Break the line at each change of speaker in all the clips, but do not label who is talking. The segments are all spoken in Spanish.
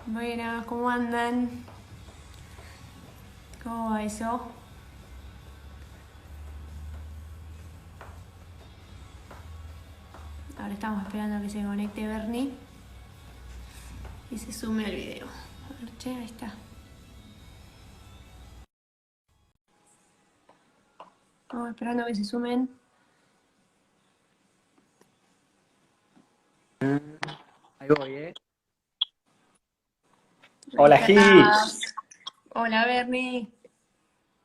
Buenas, ¿cómo andan? ¿Cómo va eso? Ahora estamos esperando a que se conecte Bernie y se sume al video. A ver, che, ahí está. Estamos esperando a que se sumen.
Ahí voy, ¿eh?
Ahí
Hola, Gi.
estás. Hola, Bernie.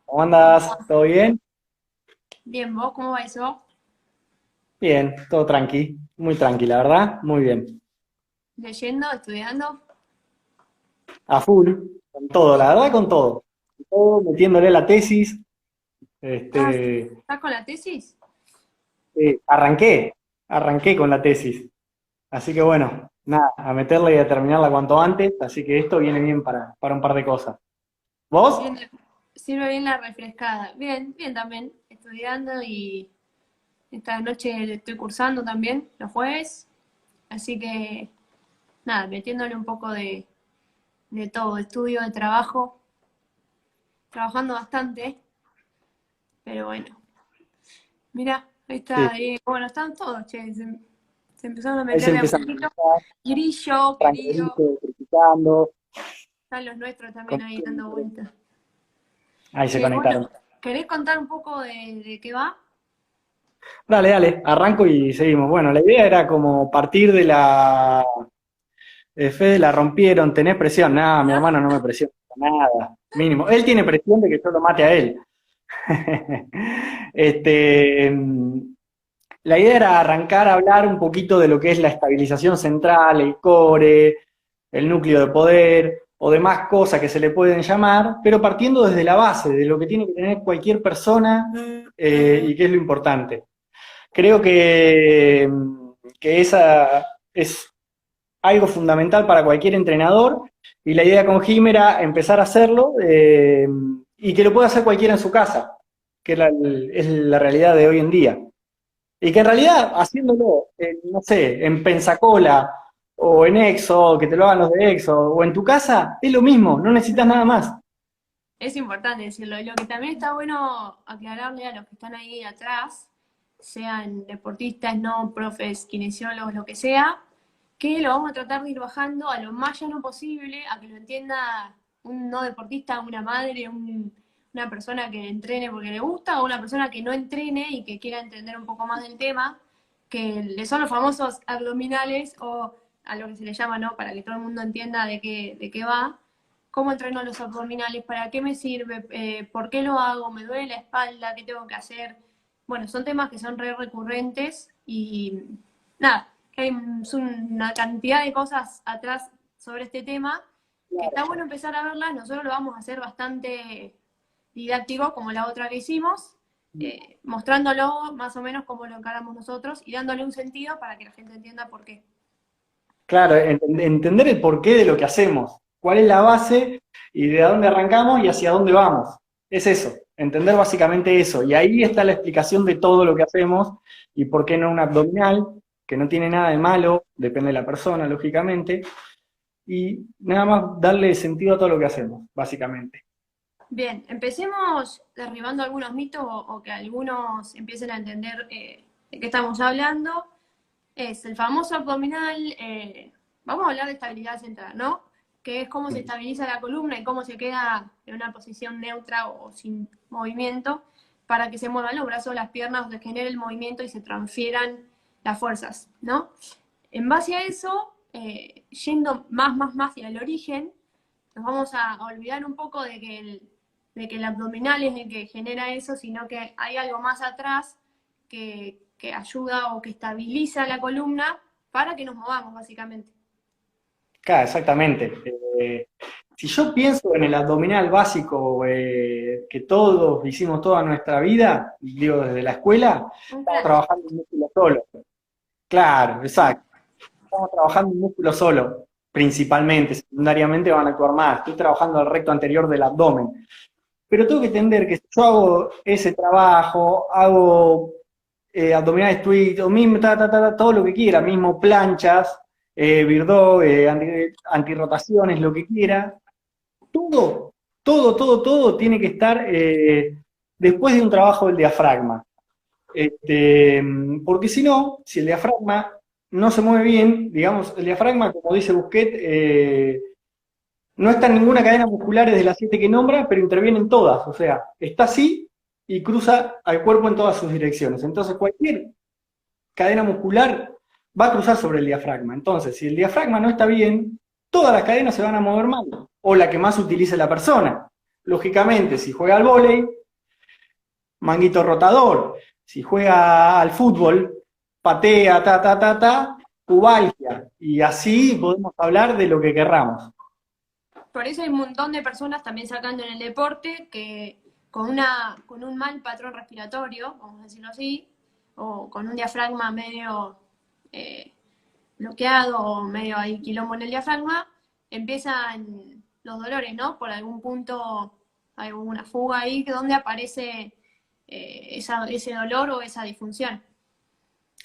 ¿Cómo andas? ¿Todo bien?
Bien, ¿vos cómo va eso?
Bien, todo tranqui. Muy tranqui, la verdad. Muy bien.
¿Leyendo? ¿Estudiando?
A full. Con todo, la verdad, con todo. Con todo, metiéndole la tesis.
Ah,
Este,
¿estás con la tesis?
arranqué con la tesis. Así que bueno, nada, a meterla y a terminarla cuanto antes. Así que esto viene bien para un par de cosas. ¿Vos?
Bien, sirve bien la refrescada. Bien, bien también. Estudiando y esta noche estoy cursando también, los jueves. Así que nada, metiéndole un poco de todo, de estudio, de trabajo, trabajando bastante, pero bueno. Mirá, ahí
Sí,
está, bueno, están todos, che, se empezaron a
ahí se
meter de a
empiezan a
poquito.
conectar,
Grillo, querido,
tranquilito, criticando.
están los nuestros también
Como
ahí dando
siempre.
vueltas.
Ahí se
Che, bueno,
conectaron.
¿querés contar un poco de qué va?
Dale, dale, arranco y seguimos. Bueno, la idea era como partir de Fede, la rompieron, tenés presión. Nada, mi hermano no me presiona nada, mínimo. Él tiene presión de que yo lo mate a él. Este, la idea era arrancar a hablar un poquito de lo que es la estabilización central, el core, el núcleo de poder o demás cosas que se le pueden llamar, pero partiendo desde la base, de lo que tiene que tener cualquier persona y qué es lo importante. Creo que esa es algo fundamental para cualquier entrenador y la idea con Jim era empezar a hacerlo y que lo pueda hacer cualquiera en su casa, que es la realidad de hoy en día. Y que en realidad haciéndolo, no sé, en Pensacola o en Exo, que te lo hagan los de Exo, o en tu casa, es lo mismo, no necesitas nada más.
Es importante decirlo. Y lo que también está bueno aclararle a los que están ahí atrás, sean deportistas, no, profes, kinesiólogos, lo que sea, que lo vamos a tratar de ir bajando a lo más llano posible, a que lo entienda un no deportista, una madre, una persona que entrene porque le gusta, o una persona que no entrene y que quiera entender un poco más del tema, que le son los famosos abdominales o a lo que se le llama, ¿no? Para que todo el mundo entienda de qué va. ¿Cómo entreno los abdominales? ¿Para qué me sirve? ¿Por qué lo hago? ¿Me duele la espalda? ¿Qué tengo que hacer? Bueno, son temas que son re recurrentes y nada, que hay una cantidad de cosas atrás sobre este tema que está bueno empezar a verlas. Nosotros lo vamos a hacer bastante didáctico, como la otra que hicimos, mostrándolo más o menos como lo encaramos nosotros y dándole un sentido para que la gente entienda por qué.
Claro, entender el porqué de lo que hacemos, cuál es la base y de dónde arrancamos y hacia dónde vamos. Es eso, entender básicamente eso. Y ahí está la explicación de todo lo que hacemos y por qué no un abdominal, que no tiene nada de malo, depende de la persona, lógicamente, y nada más darle sentido a todo lo que hacemos, básicamente.
Bien, empecemos derribando algunos mitos o que algunos empiecen a entender de qué estamos hablando. Es el famoso abdominal, vamos a hablar de estabilidad central, ¿no? Que es cómo se estabiliza la columna y cómo se queda en una posición neutra o sin movimiento para que se muevan los brazos, las piernas, se genere el movimiento y se transfieran las fuerzas, ¿no? En base a eso, yendo más hacia el origen, nos vamos a olvidar un poco de que el abdominal es el que genera eso, sino que hay algo más atrás que ayuda o que estabiliza la columna para que nos movamos, básicamente.
Claro, exactamente. Si yo pienso en el abdominal básico que todos hicimos toda nuestra vida, digo desde la escuela,
Un
estamos
crunch.
trabajando un músculo solo. Claro, exacto. Estamos trabajando un músculo solo, principalmente, secundariamente van a actuar más. Estoy trabajando el recto anterior del abdomen. Pero tengo que entender que si yo hago ese trabajo, hago abdominales tweet, o mismo, todo lo que quiera, mismo planchas, Virdó, antirrotaciones, lo que quiera. Todo tiene que estar después de un trabajo del diafragma. Porque si no, si el diafragma no se mueve bien, digamos, el diafragma, como dice Busquet, no está en ninguna cadena muscular de las 7 que nombra, pero interviene en todas, o sea, está así y cruza al cuerpo en todas sus direcciones. Entonces cualquier cadena muscular va a cruzar sobre el diafragma. Entonces, si el diafragma no está bien, todas las cadenas se van a mover mal, o la que más utilice la persona. Lógicamente, si juega al vóley, manguito rotador. Si juega al fútbol, patea, pubalgia. Y así podemos hablar de lo que querramos.
Por eso hay un montón de personas también sacando en el deporte que con un mal patrón respiratorio, vamos a decirlo así, o con un diafragma medio bloqueado o medio ahí quilombo en el diafragma, empiezan los dolores, ¿no? Por algún punto, hay alguna fuga ahí donde aparece ese dolor o esa disfunción.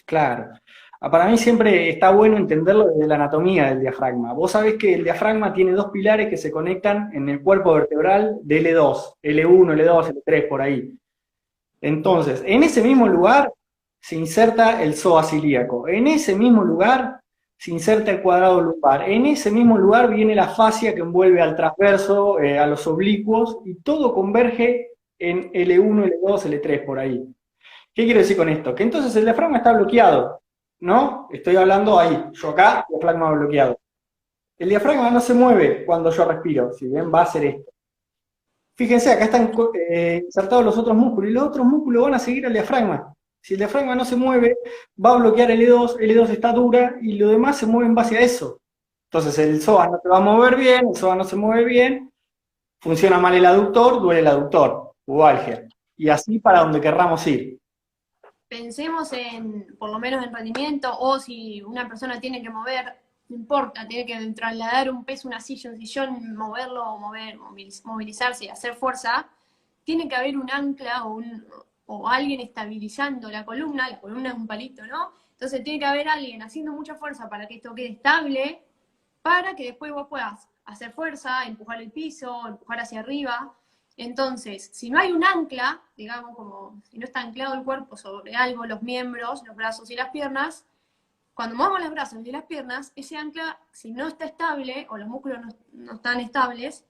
Claro. Para mí siempre está bueno entenderlo desde la anatomía del diafragma. Vos sabés que el diafragma tiene 2 pilares que se conectan en el cuerpo vertebral de L2, L1, L2, L3, por ahí. Entonces, en ese mismo lugar se inserta el psoas ilíaco. En ese mismo lugar se inserta el cuadrado lumbar. En ese mismo lugar viene la fascia que envuelve al transverso, a los oblicuos, y todo converge en L1, L2, L3, por ahí. ¿Qué quiero decir con esto? Que entonces el diafragma está bloqueado, ¿no? Estoy hablando ahí, yo acá, diafragma bloqueado. El diafragma no se mueve cuando yo respiro, si bien va a hacer esto. Fíjense, acá están insertados los otros músculos, y los otros músculos van a seguir al diafragma. Si el diafragma no se mueve, va a bloquear L2, L2 está dura, y lo demás se mueve en base a eso. Entonces el psoas no se va a mover bien, el psoas no se mueve bien, funciona mal el aductor, duele el aductor, pubalgia. Y así para donde querramos ir.
Pensemos por lo menos en rendimiento, o si una persona tiene que mover, no importa, tiene que trasladar un peso, una silla, un sillón, moverlo, movilizarse, hacer fuerza, tiene que haber un ancla o alguien estabilizando la columna es un palito, ¿no? Entonces tiene que haber alguien haciendo mucha fuerza para que esto quede estable, para que después vos puedas hacer fuerza, empujar el piso, empujar hacia arriba. Entonces, si no hay un ancla, digamos, como si no está anclado el cuerpo sobre algo, los miembros, los brazos y las piernas, cuando movemos los brazos y las piernas, ese ancla, si no está estable, o los músculos no están estables,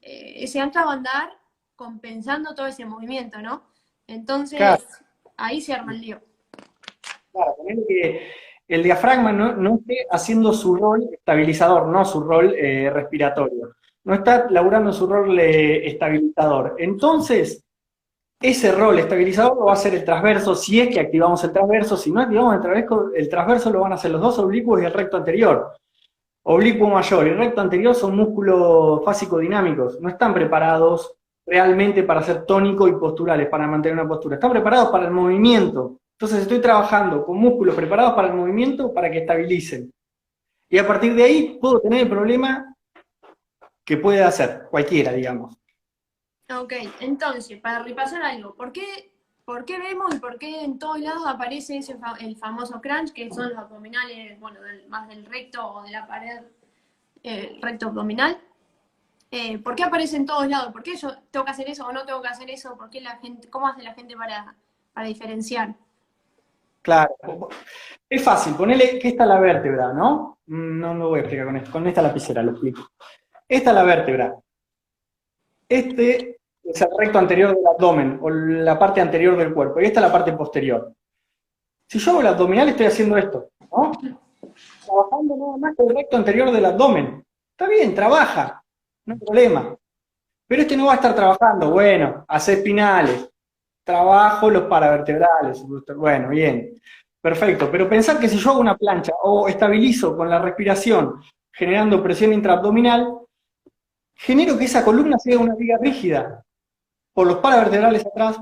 ese ancla va a andar compensando todo ese movimiento, ¿no? Entonces, claro, ahí se arma el lío.
Claro, ponele que el diafragma no esté haciendo su rol estabilizador, no su rol respiratorio. No está laburando su rol estabilizador. Entonces, ese rol estabilizador lo va a hacer el transverso, si es que activamos el transverso. Si no activamos el transverso lo van a hacer los 2 oblicuos y el recto anterior. Oblicuo mayor y recto anterior son músculos fásico-dinámicos. No están preparados realmente para ser tónicos y posturales, para mantener una postura. Están preparados para el movimiento. Entonces estoy trabajando con músculos preparados para el movimiento para que estabilicen. Y a partir de ahí puedo tener el problema que puede hacer cualquiera, digamos.
Ok, entonces, para repasar algo, ¿por qué vemos y por qué en todos lados aparece el famoso crunch, que son los abdominales, bueno, más del recto o de la pared, recto abdominal? ¿Por qué aparece en todos lados? ¿Por qué yo tengo que hacer eso o no tengo que hacer eso? ¿Por qué cómo hace la gente para diferenciar?
Claro, es fácil, ponele que esta es la vértebra, ¿no? No lo voy a explicar con esta lapicera, lo explico. Esta es la vértebra. Este es el recto anterior del abdomen, o la parte anterior del cuerpo, y esta es la parte posterior. Si yo hago el abdominal, estoy haciendo esto, ¿no? Trabajando nada más con el recto anterior del abdomen. Está bien, trabaja, no hay problema. Pero este no va a estar trabajando, bueno, hace espinales, trabajo los paravertebrales, bueno, bien, perfecto. Pero pensar que si yo hago una plancha o estabilizo con la respiración, generando presión intraabdominal, genero que esa columna sea una viga rígida, por los paravertebrales atrás,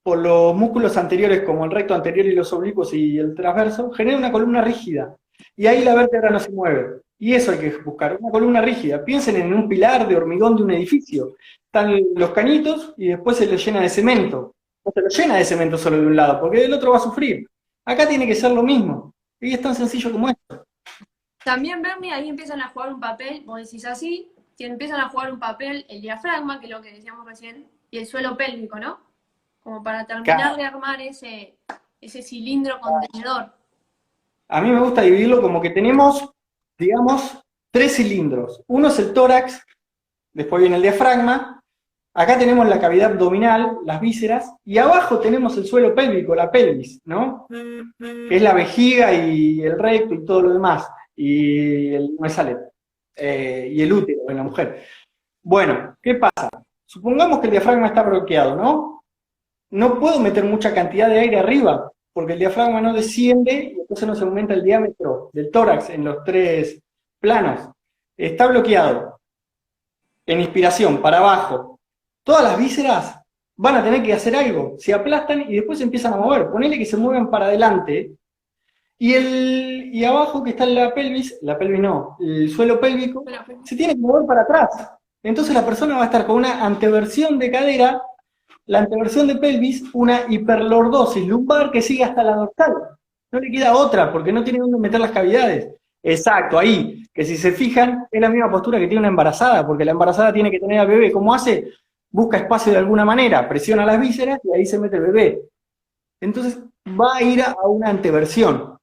por los músculos anteriores como el recto anterior y los oblicuos y el transverso, genera una columna rígida. Y ahí la vértebra no se mueve. Y eso hay que buscar, una columna rígida. Piensen en un pilar de hormigón de un edificio. Están los cañitos y después se lo llena de cemento. No se lo llena de cemento solo de un lado, porque del otro va a sufrir. Acá tiene que ser lo mismo. Y es tan sencillo como esto.
También, Bernie, ahí empiezan a jugar un papel, vos decís así, que empiezan a jugar un papel el diafragma, que es lo que decíamos recién, y el suelo pélvico, ¿no? Como para terminar de armar ese cilindro contenedor.
A mí me gusta dividirlo como que tenemos, digamos, tres cilindros. Uno es el tórax, después viene el diafragma, acá tenemos la cavidad abdominal, las vísceras, y abajo tenemos el suelo pélvico, la pelvis, ¿no? Que es la vejiga y el recto y todo lo demás, y me sale, y el útero en la mujer. Bueno, ¿qué pasa? Supongamos que el diafragma está bloqueado, ¿no? No puedo meter mucha cantidad de aire arriba, porque el diafragma no desciende y entonces no se aumenta el diámetro del tórax en los tres planos. Está bloqueado. En inspiración, para abajo. Todas las vísceras van a tener que hacer algo. Se aplastan y después se empiezan a mover. Ponele que se mueven para adelante. Y abajo que está la pelvis no, el suelo pélvico, se tiene que mover para atrás. Entonces la persona va a estar con una anteversión de cadera, la anteversión de pelvis, una hiperlordosis lumbar que sigue hasta la dorsal. No le queda otra, porque no tiene dónde meter las cavidades. Exacto, ahí, que si se fijan, es la misma postura que tiene una embarazada, porque la embarazada tiene que tener al bebé. ¿Cómo hace? Busca espacio de alguna manera, presiona las vísceras y ahí se mete el bebé. Entonces va a ir a una anteversión.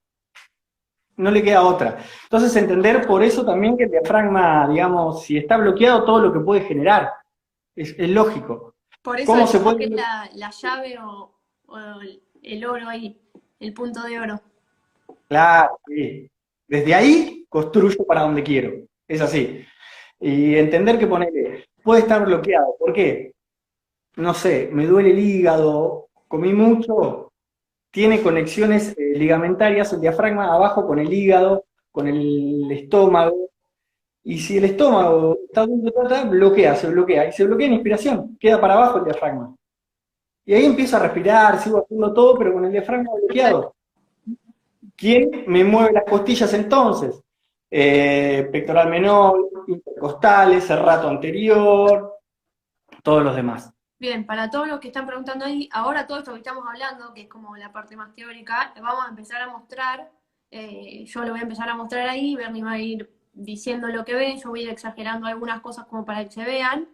No le queda otra. Entonces entender por eso también que el diafragma, digamos, si está bloqueado, todo lo que puede generar. Es lógico.
Por eso
¿Cómo se
decimos
puede...?
que es la llave o el oro ahí, el punto de oro.
Claro, sí. Desde ahí construyo para donde quiero. Es así. Y entender que ponele, puede estar bloqueado. ¿Por qué? No sé, me duele el hígado, comí mucho, tiene conexiones ligamentarias, el diafragma abajo con el hígado, con el estómago. Y si el estómago está bloquea, se bloquea. Y se bloquea en inspiración, queda para abajo el diafragma. Y ahí empiezo a respirar, sigo haciendo todo, pero con el diafragma bloqueado. ¿Quién me mueve las costillas entonces? Pectoral menor, intercostales, serrato anterior, todos los demás.
Bien, para todos los que están preguntando ahí, ahora todo esto que estamos hablando, que es como la parte más teórica, vamos a empezar a mostrar, yo lo voy a empezar a mostrar ahí, Bernie va a ir diciendo lo que ve, yo voy a ir exagerando algunas cosas como para que se vean,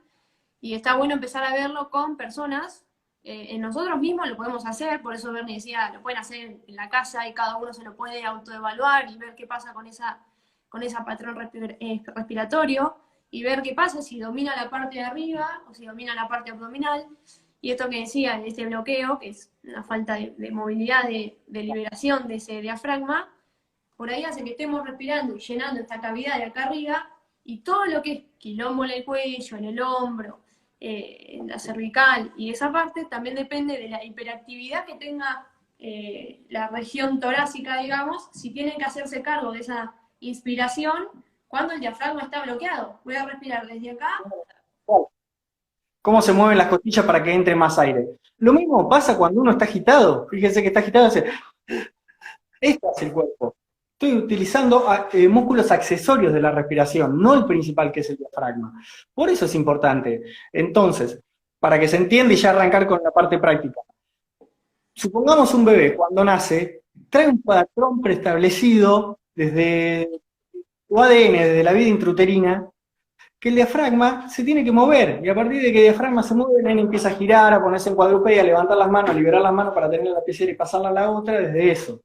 y está bueno empezar a verlo con personas, en nosotros mismos lo podemos hacer, por eso Bernie decía, lo pueden hacer en la casa y cada uno se lo puede autoevaluar y ver qué pasa con esa patrón respiratorio, y ver qué pasa si domina la parte de arriba o si domina la parte abdominal. Y esto que decía, este bloqueo, que es una falta de movilidad, de liberación de ese diafragma, por ahí hace que estemos respirando y llenando esta cavidad de acá arriba, y todo lo que es quilombo en el cuello, en el hombro, en la cervical y esa parte, también depende de la hiperactividad que tenga la región torácica, digamos, si tienen que hacerse cargo de esa inspiración cuando el diafragma está bloqueado. Voy a respirar desde acá.
¿Cómo se mueven las costillas para que entre más aire? Lo mismo pasa cuando uno está agitado. Fíjense que está agitado, hace... Este es el cuerpo. Estoy utilizando músculos accesorios de la respiración, no el principal que es el diafragma. Por eso es importante. Entonces, para que se entienda y ya arrancar con la parte práctica. Supongamos un bebé cuando nace, trae un patrón preestablecido desde tu ADN, desde la vida intrauterina, que el diafragma se tiene que mover, y a partir de que el diafragma se mueve, el nene empieza a girar, a ponerse en cuadrúpeda, a levantar las manos, a liberar las manos para tener la pecera y pasarla a la otra, desde eso.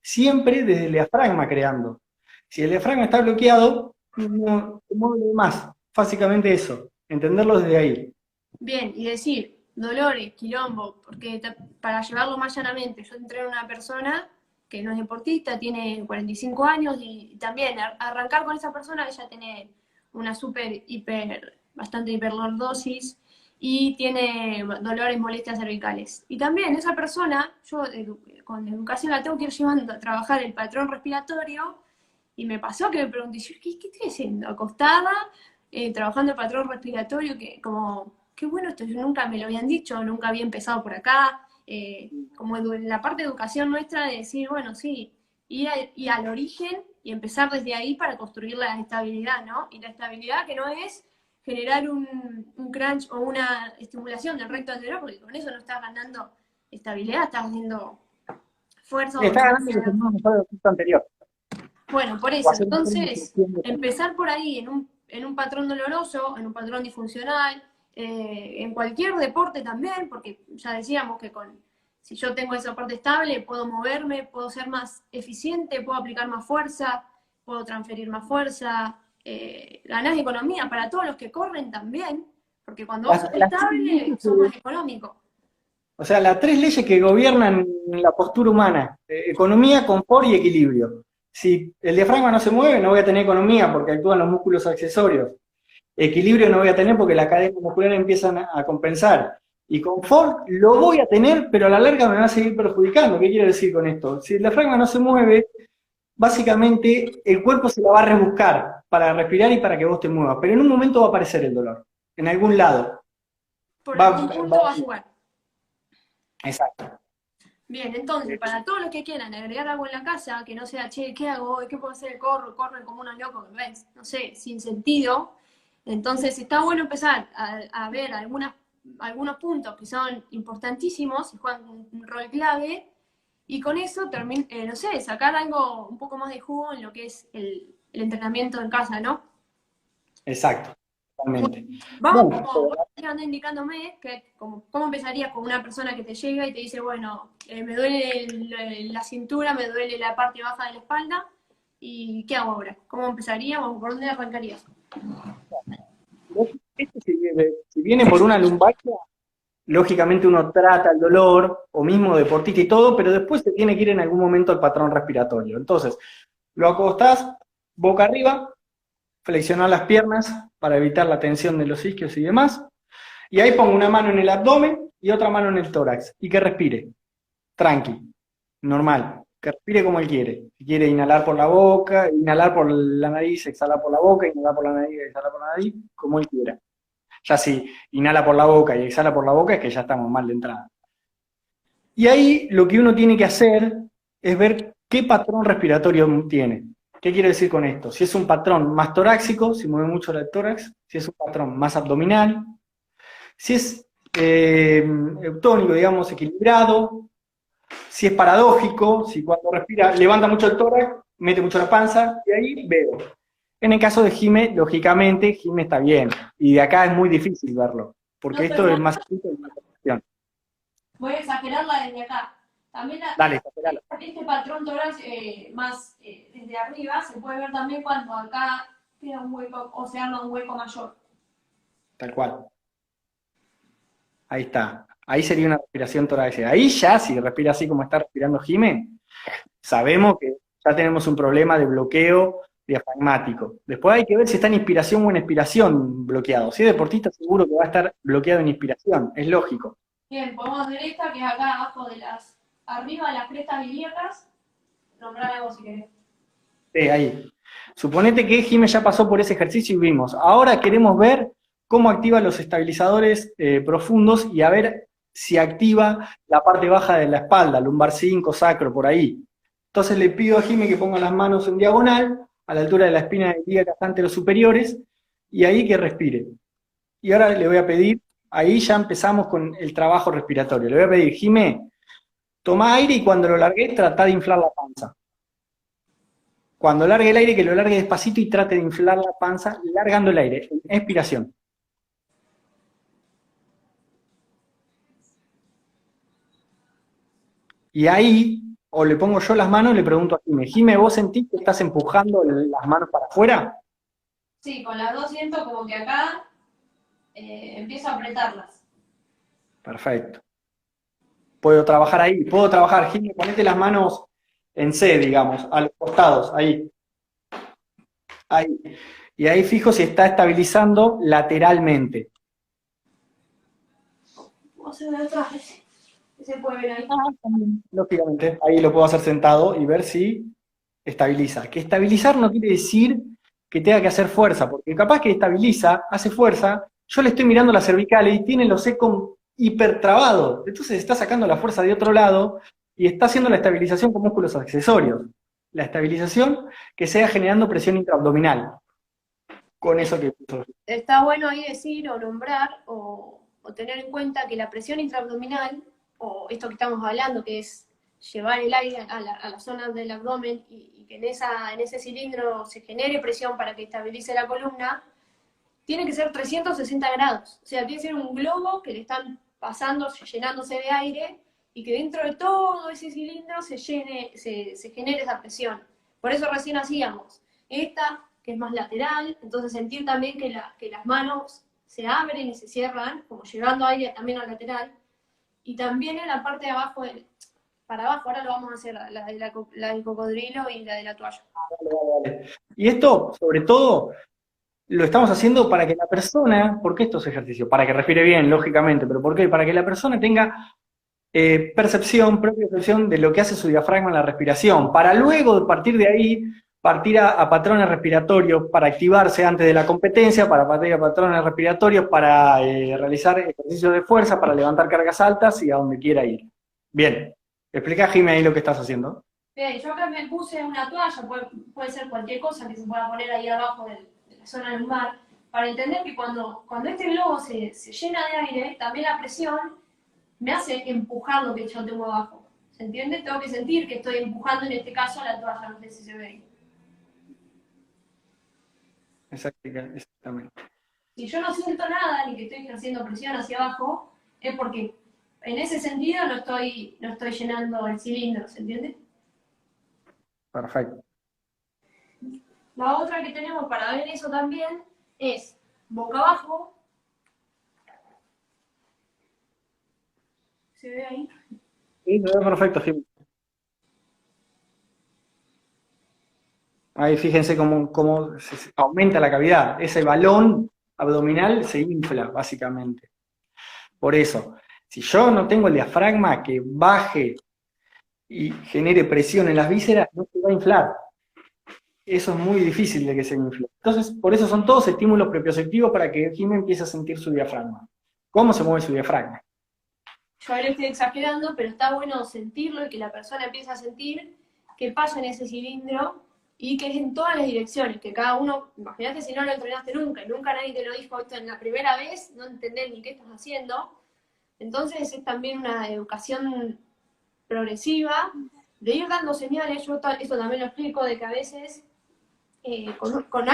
Siempre desde el diafragma creando. Si el diafragma está bloqueado, no se mueve más. Básicamente eso, entenderlo desde ahí.
Bien, y decir, dolores, quilombo, porque para llevarlo más llanamente, yo entreno a una persona que no es deportista, tiene 45 años, y también arrancar con esa persona, ella tiene una bastante hiperlordosis, y tiene dolores, molestias cervicales. Y también esa persona, yo con educación la tengo que ir llevando a trabajar el patrón respiratorio, y me pasó que me pregunté, ¿qué estoy haciendo? Acostada, trabajando el patrón respiratorio, que como, qué bueno esto, yo nunca me lo habían dicho, nunca había empezado por acá, como en la parte de educación nuestra de decir, bueno, sí, ir al origen y empezar desde ahí para construir la estabilidad, ¿no? Y la estabilidad que no es generar un crunch o una estimulación del recto anterior, porque con eso no estás ganando estabilidad, estás haciendo fuerza o
Está ganando
potencia.
el anterior.
Bueno, por
O
eso,
hacer una
entonces,
flexión de tren.
empezar por ahí, en un patrón doloroso, en un patrón disfuncional, en cualquier deporte también, porque ya decíamos que si yo tengo esa parte estable, puedo moverme, puedo ser más eficiente, puedo aplicar más fuerza, puedo transferir más fuerza, ganás economía para todos los que corren también, porque cuando vos sos
Las tres
estable,
leyes
sos más económico.
o sea, las tres leyes que gobiernan la postura humana, economía, confort y equilibrio. Si el diafragma no se mueve, no voy a tener economía porque actúan los músculos accesorios. Equilibrio no voy a tener porque las cadenas musculares empiezan a compensar. Y confort lo voy a tener, pero a la larga me va a seguir perjudicando. ¿Qué quiero decir con esto? Si el diafragma no se mueve, básicamente el cuerpo se la va a rebuscar para respirar y para que vos te muevas. Pero en un momento va a aparecer el dolor, en algún lado.
Por
Va,
algún punto va a jugar.
exacto.
Bien, entonces, para todos los que quieran agregar algo en la casa, que no sea, che, ¿qué hago? ¿Qué puedo hacer? Corren como unos locos, ¿ves? No sé, sin sentido. Entonces, está bueno empezar a ver algunos puntos que son importantísimos y juegan un rol clave, y con eso, no sé, sacar algo un poco más de jugo en lo que es el entrenamiento en casa, ¿no?
Exacto, totalmente.
Vamos,
Bueno,
como vos andás indicándome, que ¿cómo empezarías con una persona que te llega y te dice, bueno, me duele la cintura, me duele la parte baja de la espalda, ¿y qué hago ahora? ¿Cómo empezaríamos? ¿Por dónde arrancarías?
esto si viene por una lumbalgia, lógicamente uno trata el dolor, o mismo deportista y todo, pero después se tiene que ir en algún momento al patrón respiratorio. Entonces, lo acostás boca arriba, flexionás las piernas para evitar la tensión de los isquios y demás, y ahí pongo una mano en el abdomen y otra mano en el tórax, y que respire, tranqui, normal, que respire como él quiere. Si quiere inhalar por la boca, inhalar por la nariz, exhalar por la boca, inhalar por la nariz, exhalar por la nariz, como él quiera. Ya si inhala por la boca y exhala por la boca es que ya estamos mal de entrada. Y ahí lo que uno tiene que hacer es ver qué patrón respiratorio tiene. ¿Qué quiere decir con esto? Si es un patrón más torácico, si mueve mucho el tórax, si es un patrón más abdominal, si es eutónico, digamos, equilibrado, si es paradójico, si cuando respira levanta mucho el tórax, mete mucho la panza, y ahí veo. En el caso de Jime, lógicamente, Jime está bien, y de acá es muy difícil verlo,
No,
porque esto
pero
es más simple de una percepción.
voy a exagerarla desde acá. También
Dale, exageralo.
este patrón torácico más desde arriba se puede ver también cuando acá queda un hueco o se arma un hueco mayor.
Tal cual. Ahí está. Ahí sería una respiración torácica. Ahí ya, si respira así como está respirando Jime, sabemos que ya tenemos un problema de bloqueo diafragmático. Después hay que ver si está en inspiración o en expiración bloqueado. Si es deportista, seguro que va a estar bloqueado en inspiración, es lógico.
Bien, podemos ver esta que es acá abajo arriba de las crestas ilíacas. Nombrar algo si querés.
Sí, ahí. Suponete que Jime ya pasó por ese ejercicio y vimos. Ahora queremos ver cómo activa los estabilizadores profundos y a ver si activa la parte baja de la espalda, lumbar 5, sacro, por ahí. Entonces le pido a Jime que ponga las manos en diagonal, a la altura de la espina ilíaca anteros superiores, y ahí que respire. Y ahora le voy a pedir, ahí ya empezamos con el trabajo respiratorio. Le voy a pedir, Jime, toma aire y cuando lo largues, trata de inflar la panza. Cuando largue el aire, que lo largue despacito y trate de inflar la panza, largando el aire. Expiración. Y ahí, o le pongo yo las manos, le pregunto a Jime, Jime, ¿vos sentís que estás empujando las manos para afuera?
Sí, con las dos siento como que acá empiezo a apretarlas.
Perfecto. Puedo trabajar ahí. Puedo trabajar, Jime, ponete las manos en C, digamos, a los costados, ahí. Ahí. Y ahí fijo si está estabilizando lateralmente.
Vamos a ver otra vez. Se puede ver ahí.
Lógicamente, ahí lo puedo hacer sentado y ver si estabiliza. Que estabilizar no quiere decir que tenga que hacer fuerza, porque capaz que estabiliza, hace fuerza, yo le estoy mirando las cervicales y tiene los ecos hipertrabados. Entonces está sacando la fuerza de otro lado y está haciendo la estabilización con músculos accesorios. La estabilización que sea generando presión intraabdominal. Con eso que puso.
Está bueno ahí decir o nombrar o tener en cuenta que la presión intraabdominal, o esto que estamos hablando, que es llevar el aire a la zona del abdomen y que en ese cilindro se genere presión para que estabilice la columna, tiene que ser 360 grados. O sea, tiene que ser un globo que le están pasando, llenándose de aire, y que dentro de todo ese cilindro se genere esa presión. Por eso recién hacíamos esta, que es más lateral, entonces sentir también que las manos se abren y se cierran, como llevando aire también al lateral, y también en la parte de abajo, para abajo, ahora lo vamos a hacer, la del cocodrilo y la de la toalla.
Vale. Y esto, sobre todo, lo estamos haciendo para que la persona, ¿por qué estos ejercicios? Para que respire bien, lógicamente, pero ¿por qué? Para que la persona tenga propia percepción de lo que hace su diafragma en la respiración, para luego, a partir de ahí, partir a patrones respiratorios, para activarse antes de la competencia, para partir a patrones respiratorios, para realizar ejercicios de fuerza, para levantar cargas altas y a donde quiera ir. Bien, explica, Jimmy, ahí lo que estás haciendo.
Bien, yo acá me puse una toalla, puede ser cualquier cosa que se pueda poner ahí abajo de la zona lumbar, para entender que cuando este globo se llena de aire, también la presión me hace empujar lo que yo tengo abajo. ¿Se entiende? Tengo que sentir que estoy empujando, en este caso, la toalla, no sé si se ve ahí.
Exactamente.
Si yo no siento nada, ni que estoy ejerciendo presión hacia abajo, es porque en ese sentido no estoy llenando el cilindro, ¿se entiende?
Perfecto.
La otra que tenemos para ver eso también es boca abajo. ¿Se ve ahí?
Sí, se ve perfecto, Jimmy. Ahí fíjense cómo se aumenta la cavidad. Ese balón abdominal se infla, básicamente. Por eso, si yo no tengo el diafragma que baje y genere presión en las vísceras, no se va a inflar. Eso es muy difícil de que se infle. Entonces, por eso son todos estímulos propioceptivos para que Jimmy empiece a sentir su diafragma. ¿Cómo se mueve su diafragma?
Yo ahora estoy exagerando, pero está bueno sentirlo y que la persona empiece a sentir qué pasa en ese cilindro y que es en todas las direcciones, que cada uno, imagínate si no lo entrenaste nunca, y nunca nadie te lo dijo esto en la primera vez, no entendés ni qué estás haciendo. Entonces es también una educación progresiva, de ir dando señales. Yo esto también lo explico, de que a veces con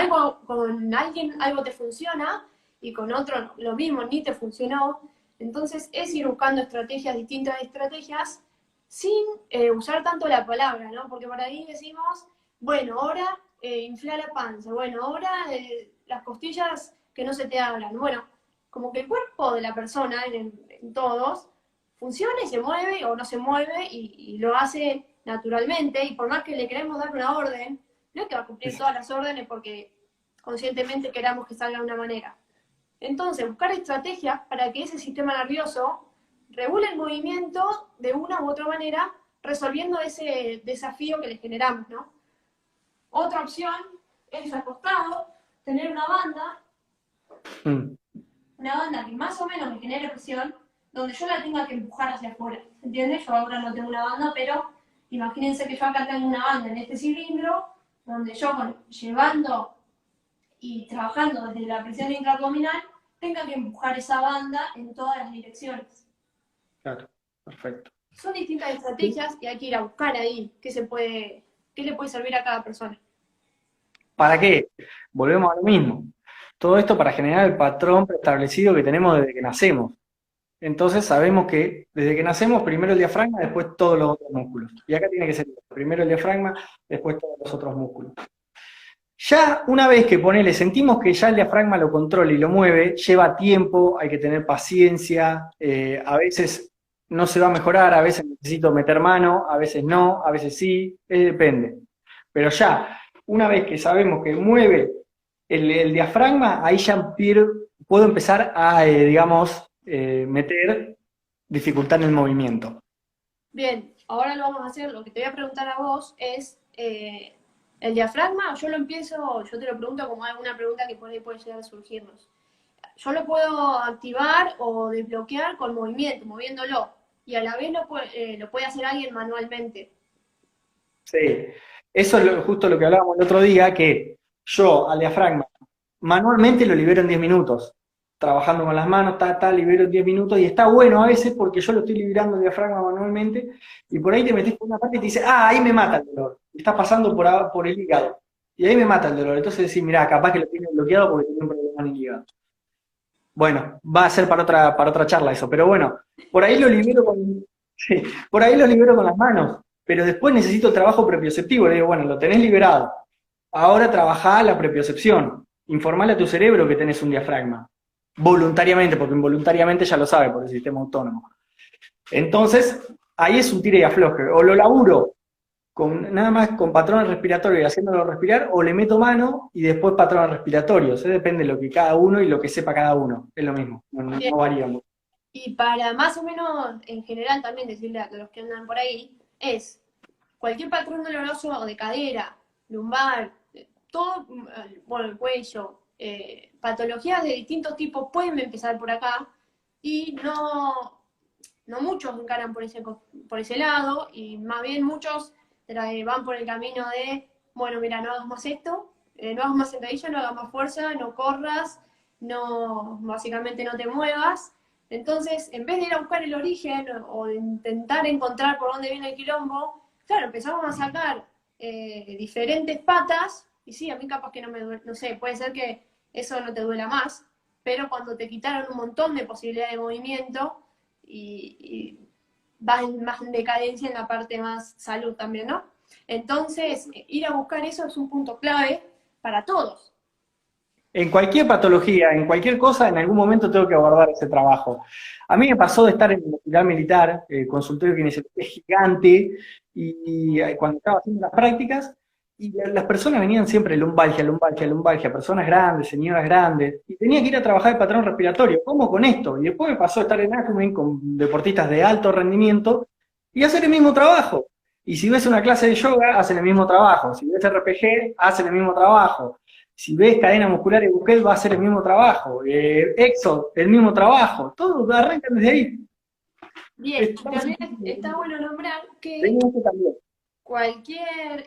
alguien algo te funciona y con otro lo mismo, ni te funcionó. Entonces es ir buscando distintas estrategias, sin usar tanto la palabra, ¿no? Porque por ahí decimos, bueno, ahora infla la panza, bueno, ahora las costillas que no se te abran. Bueno, como que el cuerpo de la persona, en todos, funciona y se mueve o no se mueve y lo hace naturalmente, y por más que le queremos dar una orden, no es que va a cumplir todas las órdenes porque conscientemente queramos que salga de una manera. Entonces, buscar estrategias para que ese sistema nervioso regule el movimiento de una u otra manera, resolviendo ese desafío que le generamos, ¿no? Otra opción es acostado, tener una banda que más o menos me genere presión, donde yo la tenga que empujar hacia afuera, ¿se entiende? Yo ahora no tengo una banda, pero imagínense que yo acá tengo una banda en este cilindro, donde yo llevando y trabajando desde la presión intraabdominal, tenga que empujar esa banda en todas las direcciones.
Claro, perfecto.
Son distintas estrategias y hay que ir a buscar ahí qué le puede servir a cada persona.
¿Para qué? Volvemos a lo mismo. Todo esto para generar el patrón preestablecido que tenemos desde que nacemos. Entonces sabemos que desde que nacemos, primero el diafragma, después todos los otros músculos. Y acá tiene que ser primero el diafragma, después todos los otros músculos. Ya una vez que sentimos que ya el diafragma lo controla y lo mueve, lleva tiempo, hay que tener paciencia, a veces no se va a mejorar, a veces necesito meter mano, a veces no, a veces sí, depende. Pero ya, una vez que sabemos que mueve el diafragma, ahí ya puedo empezar a, meter dificultad en el movimiento.
Bien, ahora lo vamos a hacer. Lo que te voy a preguntar a vos es, ¿el diafragma? Yo te lo pregunto como alguna pregunta que por ahí puede llegar a surgirnos. Yo lo puedo activar o desbloquear con movimiento, moviéndolo, y a la vez lo puede hacer alguien manualmente.
Sí, eso es justo lo que hablábamos el otro día, que yo al diafragma manualmente lo libero en 10 minutos. trabajando con las manos, libero en 10 minutos, y está bueno a veces porque yo lo estoy liberando el diafragma manualmente, y por ahí te metes por una parte y te dice, ahí me mata el dolor, está pasando por el hígado, y ahí me mata el dolor. Entonces decís, mirá, capaz que lo tiene bloqueado porque tiene un problema en el hígado. Bueno, va a ser para otra charla eso, pero bueno, por ahí lo libero con, sí, por ahí lo libero con las manos, pero después necesito el trabajo propioceptivo. Le digo, bueno, lo tenés liberado, ahora trabajá la propiocepción, informale a tu cerebro que tenés un diafragma, voluntariamente, porque involuntariamente ya lo sabe por el sistema autónomo. Entonces, ahí es un tire y afloje, o lo laburo nada más con patrones respiratorios y haciéndolo respirar, o le meto mano y después patrones respiratorios. Depende de lo que cada uno y lo que sepa cada uno. Es lo mismo, no varía mucho.
Y para más o menos, en general también decirle a los que andan por ahí, es cualquier patrón doloroso de cadera, lumbar, todo, bueno, el cuello, patologías de distintos tipos pueden empezar por acá y no muchos encaran por ese lado y más bien muchos van por el camino de, bueno, mira, no hagas más esto, no hagas más sentadilla, no hagas más fuerza, no corras, básicamente no te muevas. Entonces, en vez de ir a buscar el origen o de intentar encontrar por dónde viene el quilombo, claro, empezamos a sacar diferentes patas, y sí, a mí capaz que no me duele, no sé, puede ser que eso no te duela más, pero cuando te quitaron un montón de posibilidades de movimiento y vas más en decadencia en la parte más salud también, ¿no? Entonces, ir a buscar eso es un punto clave para todos.
En cualquier patología, en cualquier cosa, en algún momento tengo que abordar ese trabajo. A mí me pasó de estar en el hospital militar, consultorio kinesiología gigante, y cuando estaba haciendo las prácticas, y las personas venían siempre lumbalgia, lumbalgia, lumbalgia, personas grandes, señoras grandes, y tenía que ir a trabajar el patrón respiratorio. ¿Cómo con esto? Y después me pasó a estar en Acumen con deportistas de alto rendimiento y hacer el mismo trabajo. Y si ves una clase de yoga, hacen el mismo trabajo. Si ves RPG, hacen el mismo trabajo. Si ves cadena muscular y buquel, va a ser el mismo trabajo. Exo, el mismo trabajo. Todo arrancan desde ahí.
Bien, también está bueno nombrar que cualquier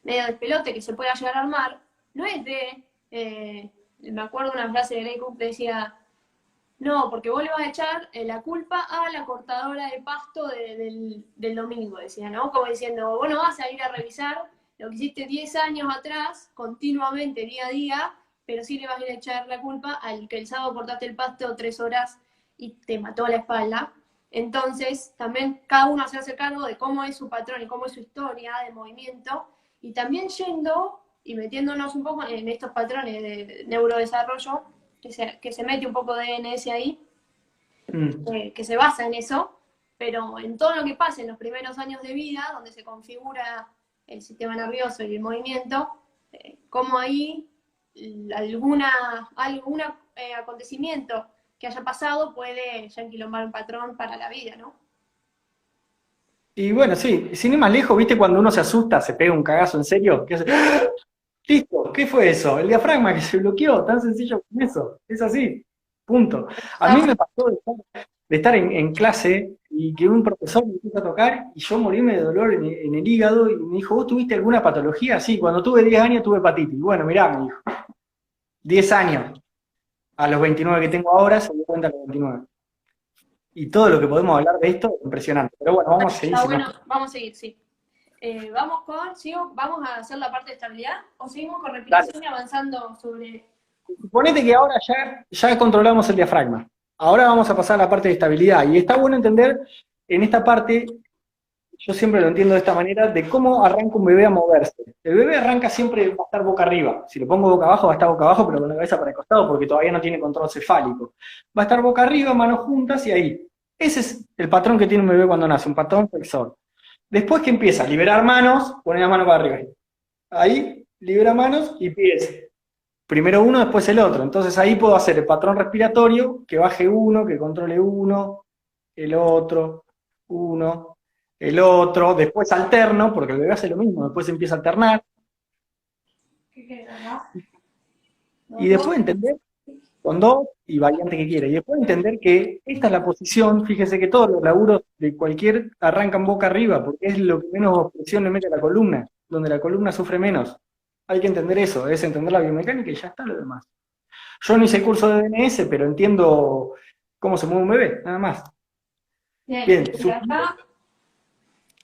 medio de pelote que se pueda llegar a armar, no es me acuerdo una frase de Grey Cook que decía, no, porque vos le vas a echar la culpa a la cortadora de pasto del domingo, decía, ¿no? Como diciendo, vos no vas a ir a revisar lo que hiciste 10 años atrás, continuamente, día a día, pero sí le vas a ir a echar la culpa al que el sábado cortaste el pasto 3 horas y te mató la espalda. Entonces, también cada uno se hace cargo de cómo es su patrón y cómo es su historia de movimiento, y también yendo y metiéndonos un poco en estos patrones de neurodesarrollo, que se mete un poco de DNS ahí, que se basa en eso, pero en todo lo que pasa en los primeros años de vida, donde se configura el sistema nervioso y el movimiento, como ahí algún acontecimiento que haya pasado puede ya enquilombar un patrón para la vida, ¿no?
Y bueno, sí, sin ir más lejos, ¿viste cuando uno se asusta, se pega un cagazo en serio? ¿Qué hace? ¡Ah! Listo, ¿qué fue eso? El diafragma que se bloqueó, tan sencillo como eso, es así, punto. A mí me pasó de estar en clase y que un profesor me empieza a tocar y yo morirme de dolor en el hígado y me dijo, ¿vos tuviste alguna patología? Sí, cuando tuve 10 años tuve hepatitis. Bueno, mirá, me dijo, 10 años, a los 29 que tengo ahora, se dio cuenta a los 29. Y todo lo que podemos hablar de esto es impresionante. Pero bueno, vamos a seguir.
Bueno, vamos a seguir, sí. ¿Vamos a hacer la parte de estabilidad o seguimos con respiración y avanzando sobre...?
Suponete que ahora ya controlamos el diafragma. Ahora vamos a pasar a la parte de estabilidad. Y está bueno entender en esta parte, yo siempre lo entiendo de esta manera, de cómo arranca un bebé a moverse. El bebé arranca siempre, va a estar boca arriba. Si lo pongo boca abajo, va a estar boca abajo, pero con la cabeza para el costado, porque todavía no tiene control cefálico. Va a estar boca arriba, manos juntas y ahí. Ese es el patrón que tiene un bebé cuando nace, un patrón flexor. Después que empieza a liberar manos, pone la mano para arriba. Ahí, libera manos y pies. Primero uno, después el otro. Entonces ahí puedo hacer el patrón respiratorio, que baje uno, que controle uno, el otro, uno, el otro. Después alterno, porque el bebé hace lo mismo, después empieza a alternar.
¿Qué querés, no?
Y después entender, con dos y variante que quiera. Y después entender que esta es la posición, fíjese que todos los laburos de cualquier arrancan boca arriba, porque es lo que menos presión le mete a la columna, donde la columna sufre menos. Hay que entender eso, es entender la biomecánica y ya está lo demás. Yo no hice el curso de DNS, pero entiendo cómo se mueve un bebé, nada más.
Bien,
Bien,
desde acá,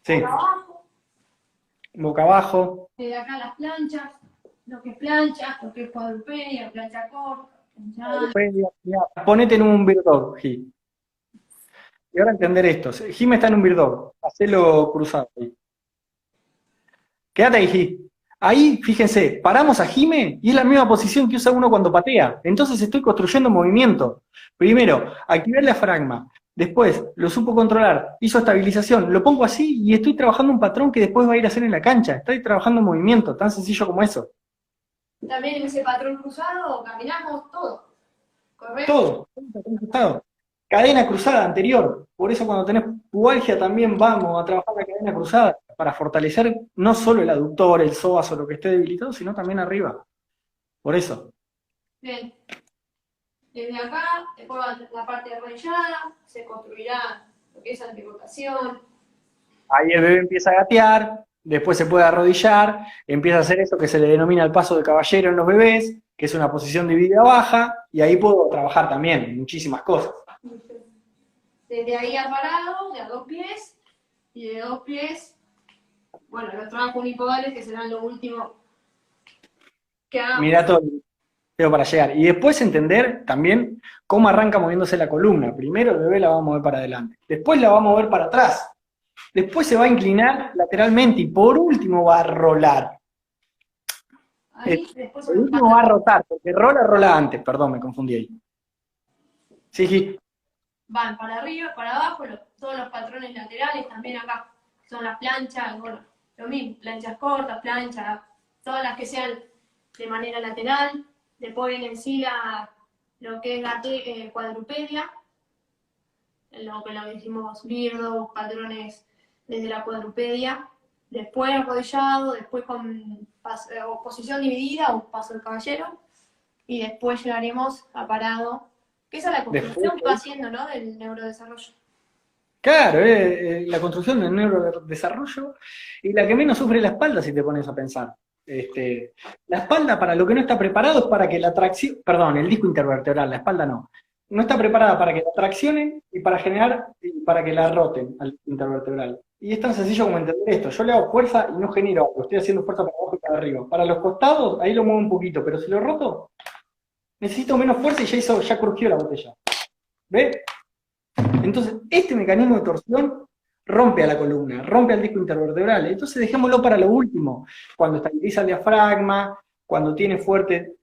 sí,
boca abajo,
boca abajo.
desde acá las planchas, lo que es plancha, lo que es cuadrupedia, plancha corta, plancha alta.
Mirá, ponete en un Bird Dog, Gi. Y ahora entender esto. Jim está en un Bird Dog. Hacelo cruzado ahí. Quédate ahí, Gi. Ahí, fíjense, paramos a Jime y es la misma posición que usa uno cuando patea. Entonces estoy construyendo movimiento. Primero, activé el diafragma. Después, lo supo controlar. Hizo estabilización. Lo pongo así y estoy trabajando un patrón que después va a ir a hacer en la cancha. Estoy trabajando movimiento, tan sencillo como eso.
También en ese patrón cruzado caminamos todo. Corremos.
Todo. Cadena cruzada anterior. Por eso cuando tenés pubalgia también vamos a trabajar la cadena cruzada para fortalecer no solo el aductor, el psoas o lo que esté debilitado, sino también arriba. Por eso.
Bien. Desde acá, después va la parte arrodillada, se construirá lo que es antirotación.
Ahí el bebé empieza a gatear, después se puede arrodillar, empieza a hacer esto que se le denomina el paso de caballero en los bebés, que es una posición dividida baja, y ahí puedo trabajar también muchísimas cosas.
Desde ahí a parado, de a 2 pies, y de 2 pies, bueno, los trabajos unipodales que serán lo último que hagamos.
Mirá todo el video para llegar. Y después entender también cómo arranca moviéndose la columna. Primero el bebé la va a mover para adelante, después la va a mover para atrás, después se va a inclinar lateralmente y por último va a rolar.
Ahí, después
Por último va a rotar, porque rola antes, perdón, me confundí ahí. Sí, sí.
van para arriba, para abajo, todos los patrones laterales también acá. Son las planchas, bueno, lo mismo, planchas cortas, planchas, todas las que sean de manera lateral. Después viene en sí lo que es la cuadrupedia, lo que lo decimos birdo, patrones desde la cuadrupedia. Después arrodillado, después con posición dividida o paso del caballero. Y después llegaremos a parado, que esa es la construcción que va haciendo, ¿no? Del neurodesarrollo.
Claro, la construcción del neurodesarrollo y la que menos sufre la espalda si te pones a pensar. La espalda para lo que no está preparado es para que la tracción, perdón, el disco intervertebral, la espalda no está preparada para que la traccionen y para generar, y para que la roten al intervertebral. Y es tan sencillo como entender esto. Yo le hago fuerza y no genero algo, estoy haciendo fuerza para abajo y para arriba. Para los costados, ahí lo muevo un poquito, pero si lo roto, necesito menos fuerza y ya crujió la botella. ¿Ve? Entonces, este mecanismo de torsión rompe a la columna, rompe al disco intervertebral. Entonces, dejémoslo para lo último. Cuando estabiliza el diafragma, cuando tiene fuerte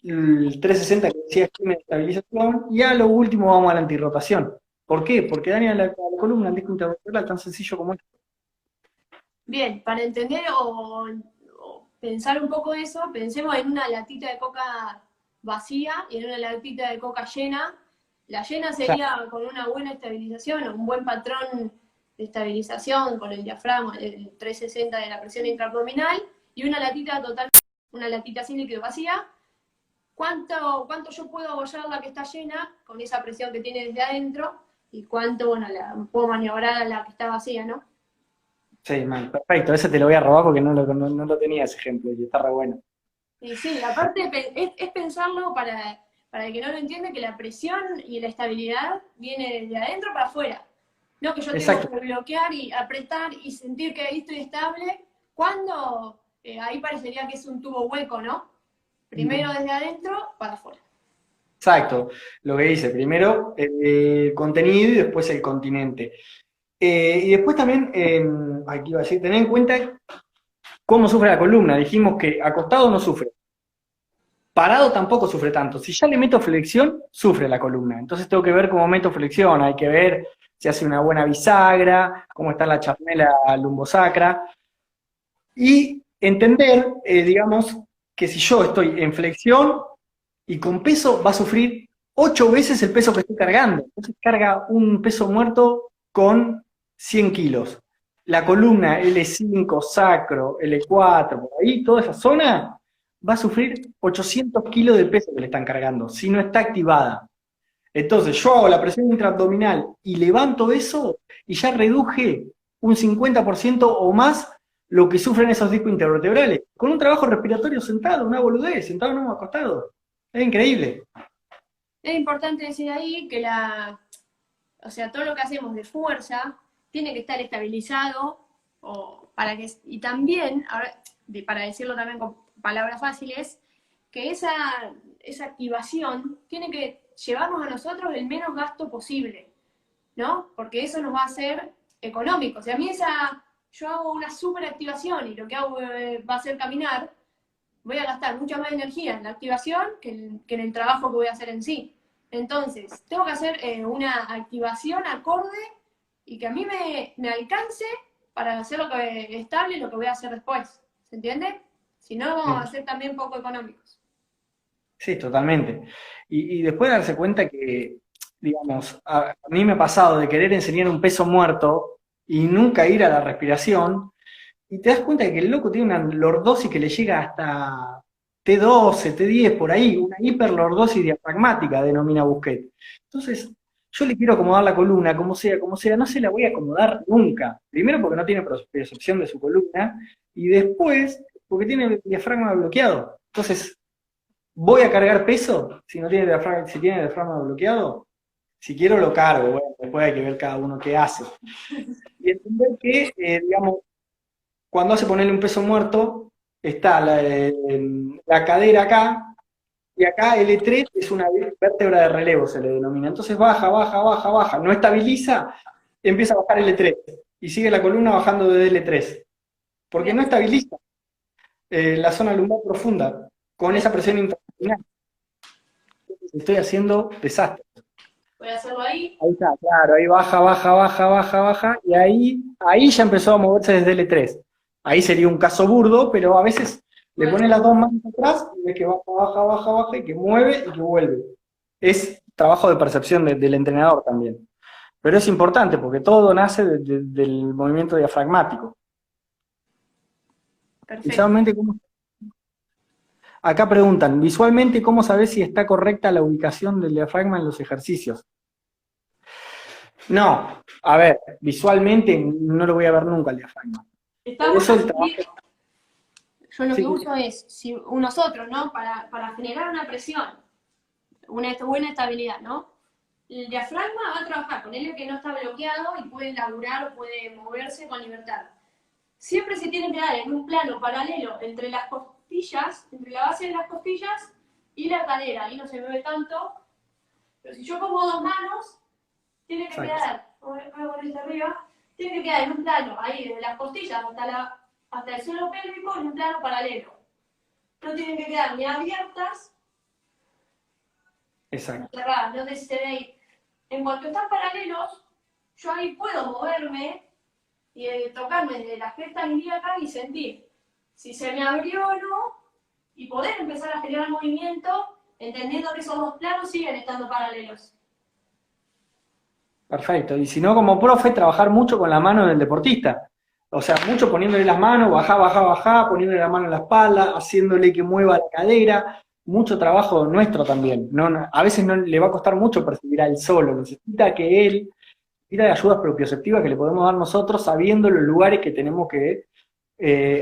el 360 que decía esquema de estabilización, y a lo último vamos a la antirrotación. ¿Por qué? Porque daña la columna, el disco intervertebral, tan sencillo como esto.
Bien, para entender o pensar un poco eso, pensemos en una latita de coca vacía y en una latita de coca llena. La llena sería con una buena estabilización o un buen patrón de estabilización con el diafragma, el 360 de la presión intraabdominal, y una latita total, una latita sin líquido vacía. ¿Cuánto yo puedo abollar la que está llena con esa presión que tiene desde adentro? Y cuánto, bueno, puedo maniobrar a la que está vacía, ¿no?
Sí, man, perfecto. Ese te lo voy a robar porque no lo tenía ese ejemplo y está re bueno.
Y sí, aparte es pensarlo para el que no lo entiende, que la presión y la estabilidad viene desde adentro para afuera. No que yo tengo que bloquear y apretar y sentir que ahí estoy estable, cuando ahí parecería que es un tubo hueco, ¿no? Primero desde adentro para afuera.
Exacto, lo que dice, primero el contenido y después el continente. Y después también, aquí iba a decir, tener en cuenta cómo sufre la columna. Dijimos que acostado no sufre. Parado tampoco sufre tanto. Si ya le meto flexión, sufre la columna. Entonces tengo que ver cómo meto flexión. Hay que ver si hace una buena bisagra, cómo está la charnela lumbosacra. Y entender, digamos, que si yo estoy en flexión y con peso, va a sufrir 8 veces el peso que estoy cargando. Entonces carga un peso muerto con 100 kilos. La columna L5, sacro, L4, por ahí, toda esa zona, va a sufrir 800 kilos de peso que le están cargando, si no está activada. Entonces yo hago la presión intraabdominal y levanto eso y ya reduje un 50% o más lo que sufren esos discos intervertebrales, con un trabajo respiratorio sentado, una boludez, sentado no acostado. Es increíble.
Es importante decir ahí que o sea, todo lo que hacemos de fuerza tiene que estar estabilizado y también, ahora, para decirlo también con palabras fáciles, que esa activación tiene que llevarnos a nosotros el menos gasto posible, ¿no? Porque eso nos va a hacer económico. O sea, yo hago una super activación y lo que hago va a ser caminar, voy a gastar mucha más energía en la activación que en el trabajo que voy a hacer en sí. Entonces, tengo que hacer una activación acorde y que a mí me alcance para hacer lo que estable lo que voy a hacer después. ¿Se entiende? Si no, vamos a ser también poco económicos.
Sí, totalmente. Y después darse cuenta que, digamos, a mí me ha pasado de querer enseñar un peso muerto y nunca ir a la respiración, y te das cuenta de que el loco tiene una lordosis que le llega hasta T12, T10, por ahí, una hiperlordosis diafragmática, denomina Busquet. Entonces, yo le quiero acomodar la columna, como sea, no se la voy a acomodar nunca. Primero porque no tiene percepción de su columna, y después porque tiene el diafragma bloqueado. Entonces, ¿voy a cargar peso si no tiene si tiene el diafragma bloqueado? Si quiero lo cargo, bueno, después hay que ver cada uno qué hace. Y entender que, digamos, cuando hace ponerle un peso muerto, está la cadera acá, y acá L3 es una vértebra de relevo, se le denomina. Entonces baja, baja, baja, baja, no estabiliza, empieza a bajar L3, y sigue la columna bajando de L3, porque no estabiliza la zona lumbar profunda con esa presión intraabdominal. Estoy haciendo desastre.
Voy a hacerlo ahí.
Ahí está, claro, ahí baja, baja, baja, baja, baja, y ahí ya empezó a moverse desde L3. Ahí sería un caso burdo, pero a veces le pones las dos manos atrás y ves que baja, baja, baja, baja, y que mueve y que vuelve. Es trabajo de percepción del entrenador también. Pero es importante porque todo nace del movimiento diafragmático.
Perfecto.
Visualmente, acá preguntan, visualmente, ¿cómo sabes si está correcta la ubicación del diafragma en los ejercicios? No, a ver, visualmente no lo voy a ver nunca el diafragma. Eso el trabajo.
Yo lo que uso es, si nosotros, ¿no? Para generar una presión, una buena estabilidad, ¿no? El diafragma va a trabajar con él que no está bloqueado y puede laburar o puede moverse con libertad. Siempre se tiene que dar en un plano paralelo entre las costillas, entre la base de las costillas y la cadera. Ahí no se mueve tanto. Pero si yo pongo dos manos, tiene que quedar, voy a poner arriba, tiene que quedar en un plano ahí, desde las costillas hasta el suelo pélvico, en un plano paralelo. No tienen que quedar ni abiertas, ni cerradas, no se ve ahí. En cuanto están paralelos, yo ahí puedo moverme y tocarme desde la cresta ilíaca y sentir si se me abrió o no, y poder empezar a generar movimiento, entendiendo que esos dos planos siguen estando paralelos.
Perfecto. Y si no, como profe, trabajar mucho con la mano del deportista. O sea, mucho poniéndole las manos, bajá, bajá, bajá, poniéndole la mano en la espalda, haciéndole que mueva la cadera. Mucho trabajo nuestro también. A veces no le va a costar mucho percibir a él solo. Necesita que él tire ayudas propioceptivas que le podemos dar nosotros, sabiendo los lugares que tenemos que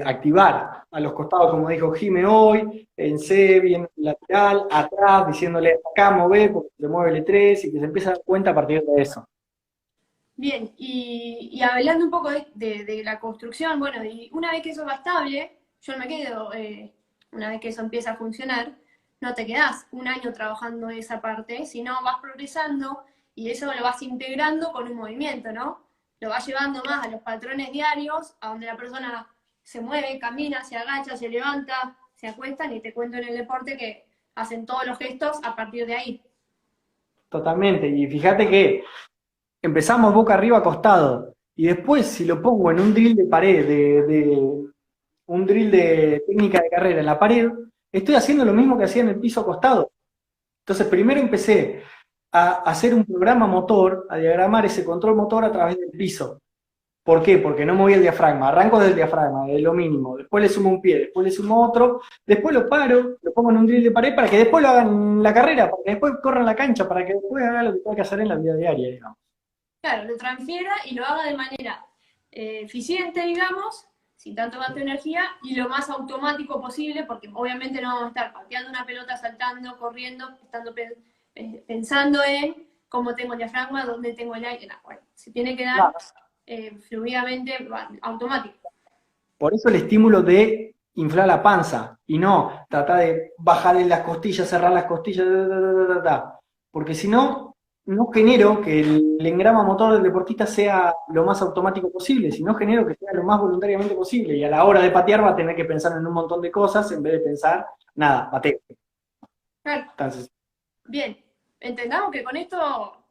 activar. A los costados, como dijo Jime hoy, en C, bien lateral, atrás, diciéndole acá mover, porque se mueve L3 y que se empiece a dar cuenta a partir de eso.
Bien, y hablando un poco de la construcción, bueno, y una vez que eso va estable, yo no me quedo, una vez que eso empieza a funcionar, no te quedás un año trabajando esa parte, sino vas progresando y eso lo vas integrando con un movimiento, ¿no? Lo vas llevando más a los patrones diarios, a donde la persona se mueve, camina, se agacha, se levanta, se acuestan, y te cuento en el deporte que hacen todos los gestos a partir de ahí.
Totalmente, y fíjate que empezamos boca arriba acostado, y después si lo pongo en un drill de pared, un drill de técnica de carrera en la pared, estoy haciendo lo mismo que hacía en el piso acostado. Entonces primero empecé a hacer un programa motor, a diagramar ese control motor a través del piso. ¿Por qué? Porque no movía el diafragma, arranco desde el diafragma, de lo mínimo, después le sumo un pie, después le sumo otro, después lo paro, lo pongo en un drill de pared para que después lo hagan en la carrera, para que después corran la cancha, para que después haga lo que tenga que hacer en la vida diaria, digamos.
Claro, lo transfiera y lo haga de manera eficiente, digamos, sin tanto gasto de energía y lo más automático posible, porque obviamente no vamos a estar pateando una pelota, saltando, corriendo, pensando en cómo tengo el diafragma, dónde tengo el aire. No, bueno, se tiene que dar fluidamente, automático.
Por eso el estímulo de inflar la panza y no tratar de bajar en las costillas, cerrar las costillas, porque si no, no genero que el engrama motor del deportista sea lo más automático posible, sino genero que sea lo más voluntariamente posible y a la hora de patear va a tener que pensar en un montón de cosas en vez de pensar, nada, pateo.
Claro.
Entonces,
bien, entendamos que con esto,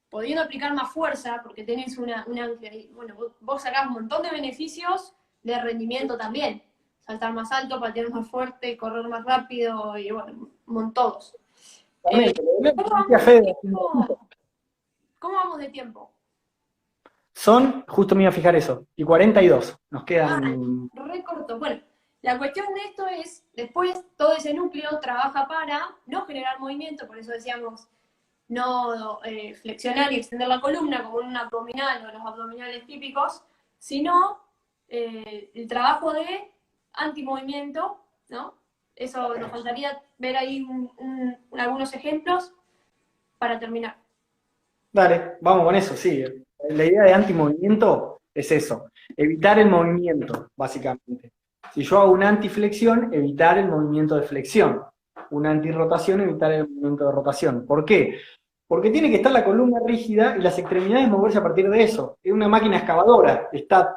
pudiendo aplicar más fuerza, porque tenés bueno, vos sacás un montón de beneficios de rendimiento también. Saltar más alto, patear más fuerte, correr más rápido, y bueno, todos. ¿Cómo vamos de tiempo?
Son, justo me iba a fijar eso, y 42, nos quedan...
Re corto. Bueno, la cuestión de esto es, después todo ese núcleo trabaja para no generar movimiento, por eso decíamos no flexionar y extender la columna como en un abdominal o los abdominales típicos, sino el trabajo de antimovimiento, ¿no? Eso nos faltaría ver ahí algunos ejemplos para terminar.
Dale, vamos con eso, sí. La idea de antimovimiento es eso, evitar el movimiento, básicamente. Si yo hago una antiflexión, evitar el movimiento de flexión. Una antirrotación, evitar el movimiento de rotación. ¿Por qué? Porque tiene que estar la columna rígida y las extremidades moverse a partir de eso. Es una máquina excavadora, está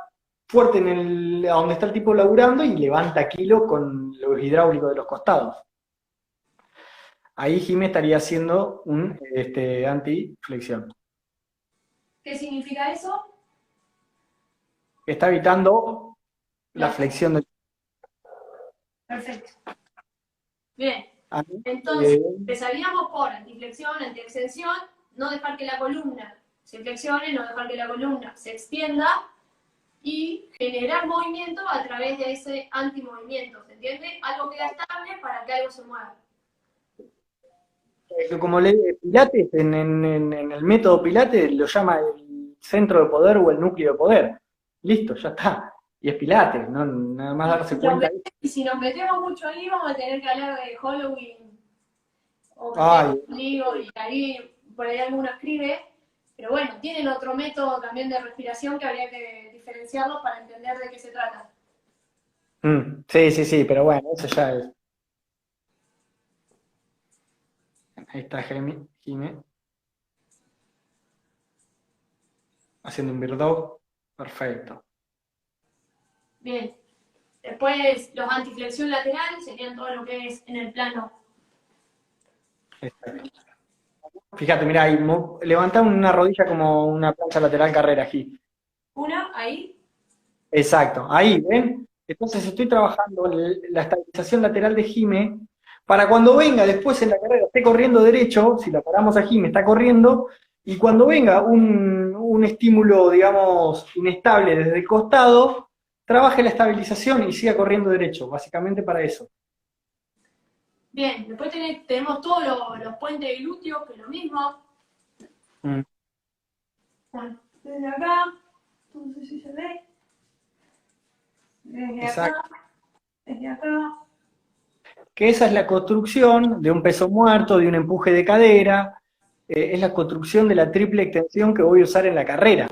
fuerte a donde está el tipo laburando y levanta kilos con los hidráulicos de los costados. Ahí Jimé estaría haciendo un antiflexión.
¿Qué significa eso?
Está evitando la flexión del...
Perfecto. Bien. Entonces, empezaríamos por antiflexión, antiextensión, no dejar que la columna se flexione, no dejar que la columna se extienda y generar movimiento a través de ese antimovimiento, ¿se entiende? Algo queda estable para que algo se mueva.
Como Pilates, en el método Pilates lo llama el centro de poder o el núcleo de poder. Listo, ya está. Y es Pilates, ¿no? Nada más darse cuenta.
Y si nos metemos mucho ahí, vamos a tener que hablar de Halloween o Ligo, y ahí por ahí alguno escribe. Pero bueno, tienen otro método también de respiración que habría que diferenciarlos para entender de qué se trata.
Sí, pero bueno, eso ya es. Ahí está Jimé. Haciendo un bird dog. Perfecto.
Bien. Después los antiflexión lateral serían todo lo que es en el plano.
Exacto. Fíjate, mira, ahí levantá una rodilla como una plancha lateral carrera aquí.
Una, ahí.
Exacto, ahí, ¿ven? Entonces estoy trabajando la estabilización lateral de Jime para cuando venga después en la carrera, esté corriendo derecho, si la paramos a Jime, está corriendo, y cuando venga un estímulo, digamos, inestable desde el costado, trabaje la estabilización y siga corriendo derecho, básicamente para eso.
Bien, después tenemos todos los puentes de glúteo, que es lo mismo. Bueno, desde acá, no sé si se ve. Desde acá.
Que esa es la construcción de un peso muerto, de un empuje de cadera, es la construcción de la triple extensión que voy a usar en la carrera.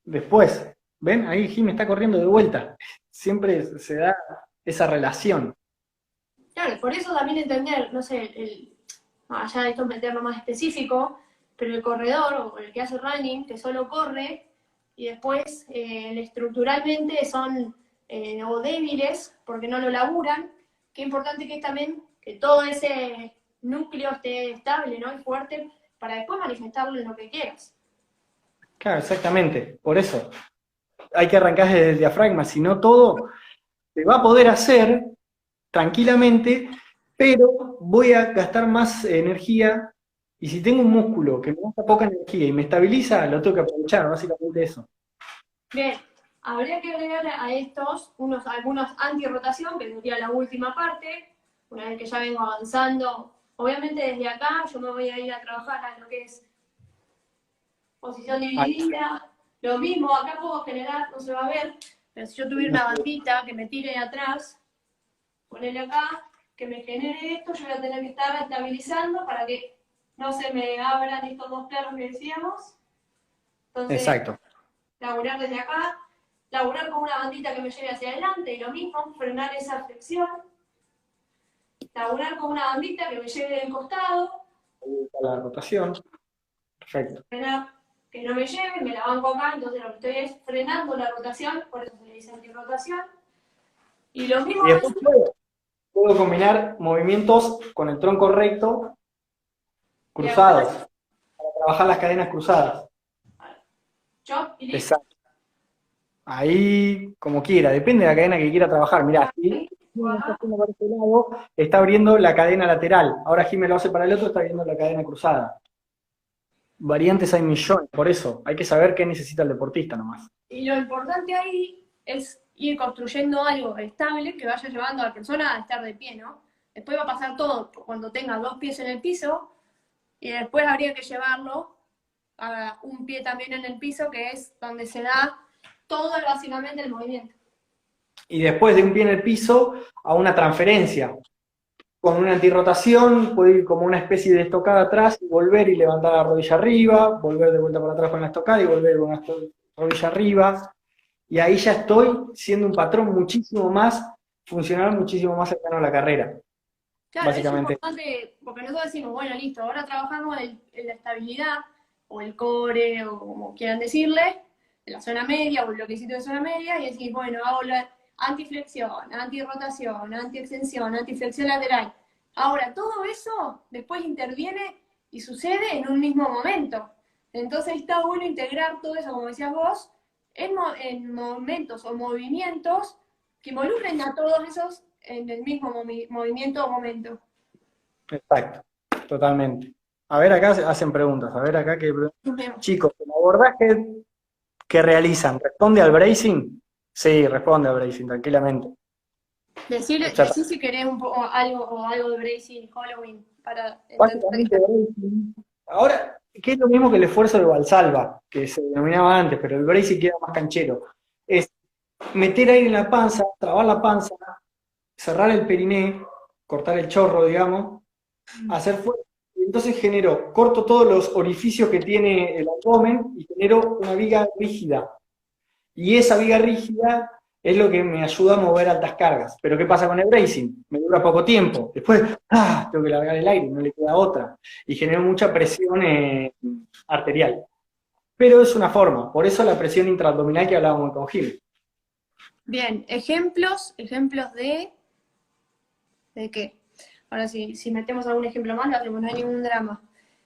Después, ¿ven? Ahí Jimmy está corriendo de vuelta. Siempre se da esa relación.
Claro, por eso también entender, no sé, allá de esto meterlo más específico, pero el corredor o el que hace running, que solo corre, y después estructuralmente son o débiles porque no lo laburan, qué importante que es también que todo ese núcleo esté estable, ¿no? Y fuerte para después manifestarlo en lo que quieras.
Claro, exactamente. Por eso hay que arrancar desde el diafragma, si no todo se va a poder hacer tranquilamente, pero voy a gastar más energía y si tengo un músculo que me gasta poca energía y me estabiliza, lo tengo que aprovechar, básicamente eso.
Bien, habría que agregar a estos algunos anti-rotación, que sería la última parte, una vez que ya vengo avanzando. Obviamente desde acá yo me voy a ir a trabajar a lo que es posición dividida. Lo mismo, acá puedo generar, no se va a ver, Pero si yo tuviera una bandita que me tire atrás, ponerle acá, que me genere esto, yo voy a tener que estar estabilizando para que no se me abran estos dos planos que decíamos. Entonces,
Exacto.
laburar desde acá, laburar con una bandita que me lleve hacia adelante, y lo mismo, frenar esa flexión, laburar con una bandita que me lleve del costado,
La rotación. Perfecto.
frenar que no me lleve, me la banco acá, entonces lo que estoy es frenando la rotación, por eso se le dice antirrotación. Y lo mismo
Y después
es
puedo combinar movimientos con el tronco recto cruzados, para trabajar las cadenas cruzadas.
chop y listo.
Exacto. Ahí, como quiera, depende de la cadena que quiera trabajar. Mirá, si está haciendo para este lado, está abriendo la cadena lateral. Ahora Jimé lo hace para el otro, está abriendo la cadena cruzada. Variantes hay millones, por eso hay que saber qué necesita el deportista nomás.
Y lo importante ahí es ir construyendo algo estable que vaya llevando a la persona a estar de pie, ¿no? Después va a pasar todo cuando tenga dos pies en el piso y después habría que llevarlo a un pie también en el piso, que es donde se da todo básicamente el movimiento.
Y después de un pie en el piso, a una transferencia. Con una antirrotación, puede ir como una especie de estocada atrás y volver y levantar la rodilla arriba, volver de vuelta para atrás con la estocada y volver con la rodilla arriba. Y ahí ya estoy siendo un patrón muchísimo más funcional, muchísimo más cercano a la carrera.
Claro,
Básicamente.
es importante, porque nosotros decimos, bueno, listo, ahora trabajamos en la estabilidad, o el core, o como quieran decirle, en la zona media, o el bloquecito de zona media, y decís, bueno, hago la antiflexión, antirrotación, antiextensión, antiflexión lateral. Ahora, todo eso después interviene y sucede en un mismo momento. Entonces está bueno integrar todo eso, como decías vos, en momentos o movimientos que involucren a todos esos en el mismo movimiento o momento.
Exacto, totalmente. A ver, acá hacen preguntas. A ver, acá que chicos, ¿el abordaje que realizan responde al bracing? Sí, responde al bracing, tranquilamente.
Decir si querés un poco algo de bracing y Halloween para
Básicamente, bracing. Ahora, que es lo mismo que el esfuerzo de Valsalva, que se denominaba antes, pero el bracing queda más canchero. Es meter aire en la panza, trabar la panza, cerrar el periné, cortar el chorro, digamos, hacer fuerza. Entonces corto todos los orificios que tiene el abdomen y genero una viga rígida. Y esa viga rígida es lo que me ayuda a mover altas cargas. Pero ¿qué pasa con el bracing? Me dura poco tiempo. Después, tengo que largar el aire, no le queda otra. Y genero mucha presión arterial. Pero es una forma. Por eso la presión intraabdominal que hablábamos con Gil.
Bien, ejemplos de qué. Ahora si metemos algún ejemplo más, lo hacemos, no hay ningún drama.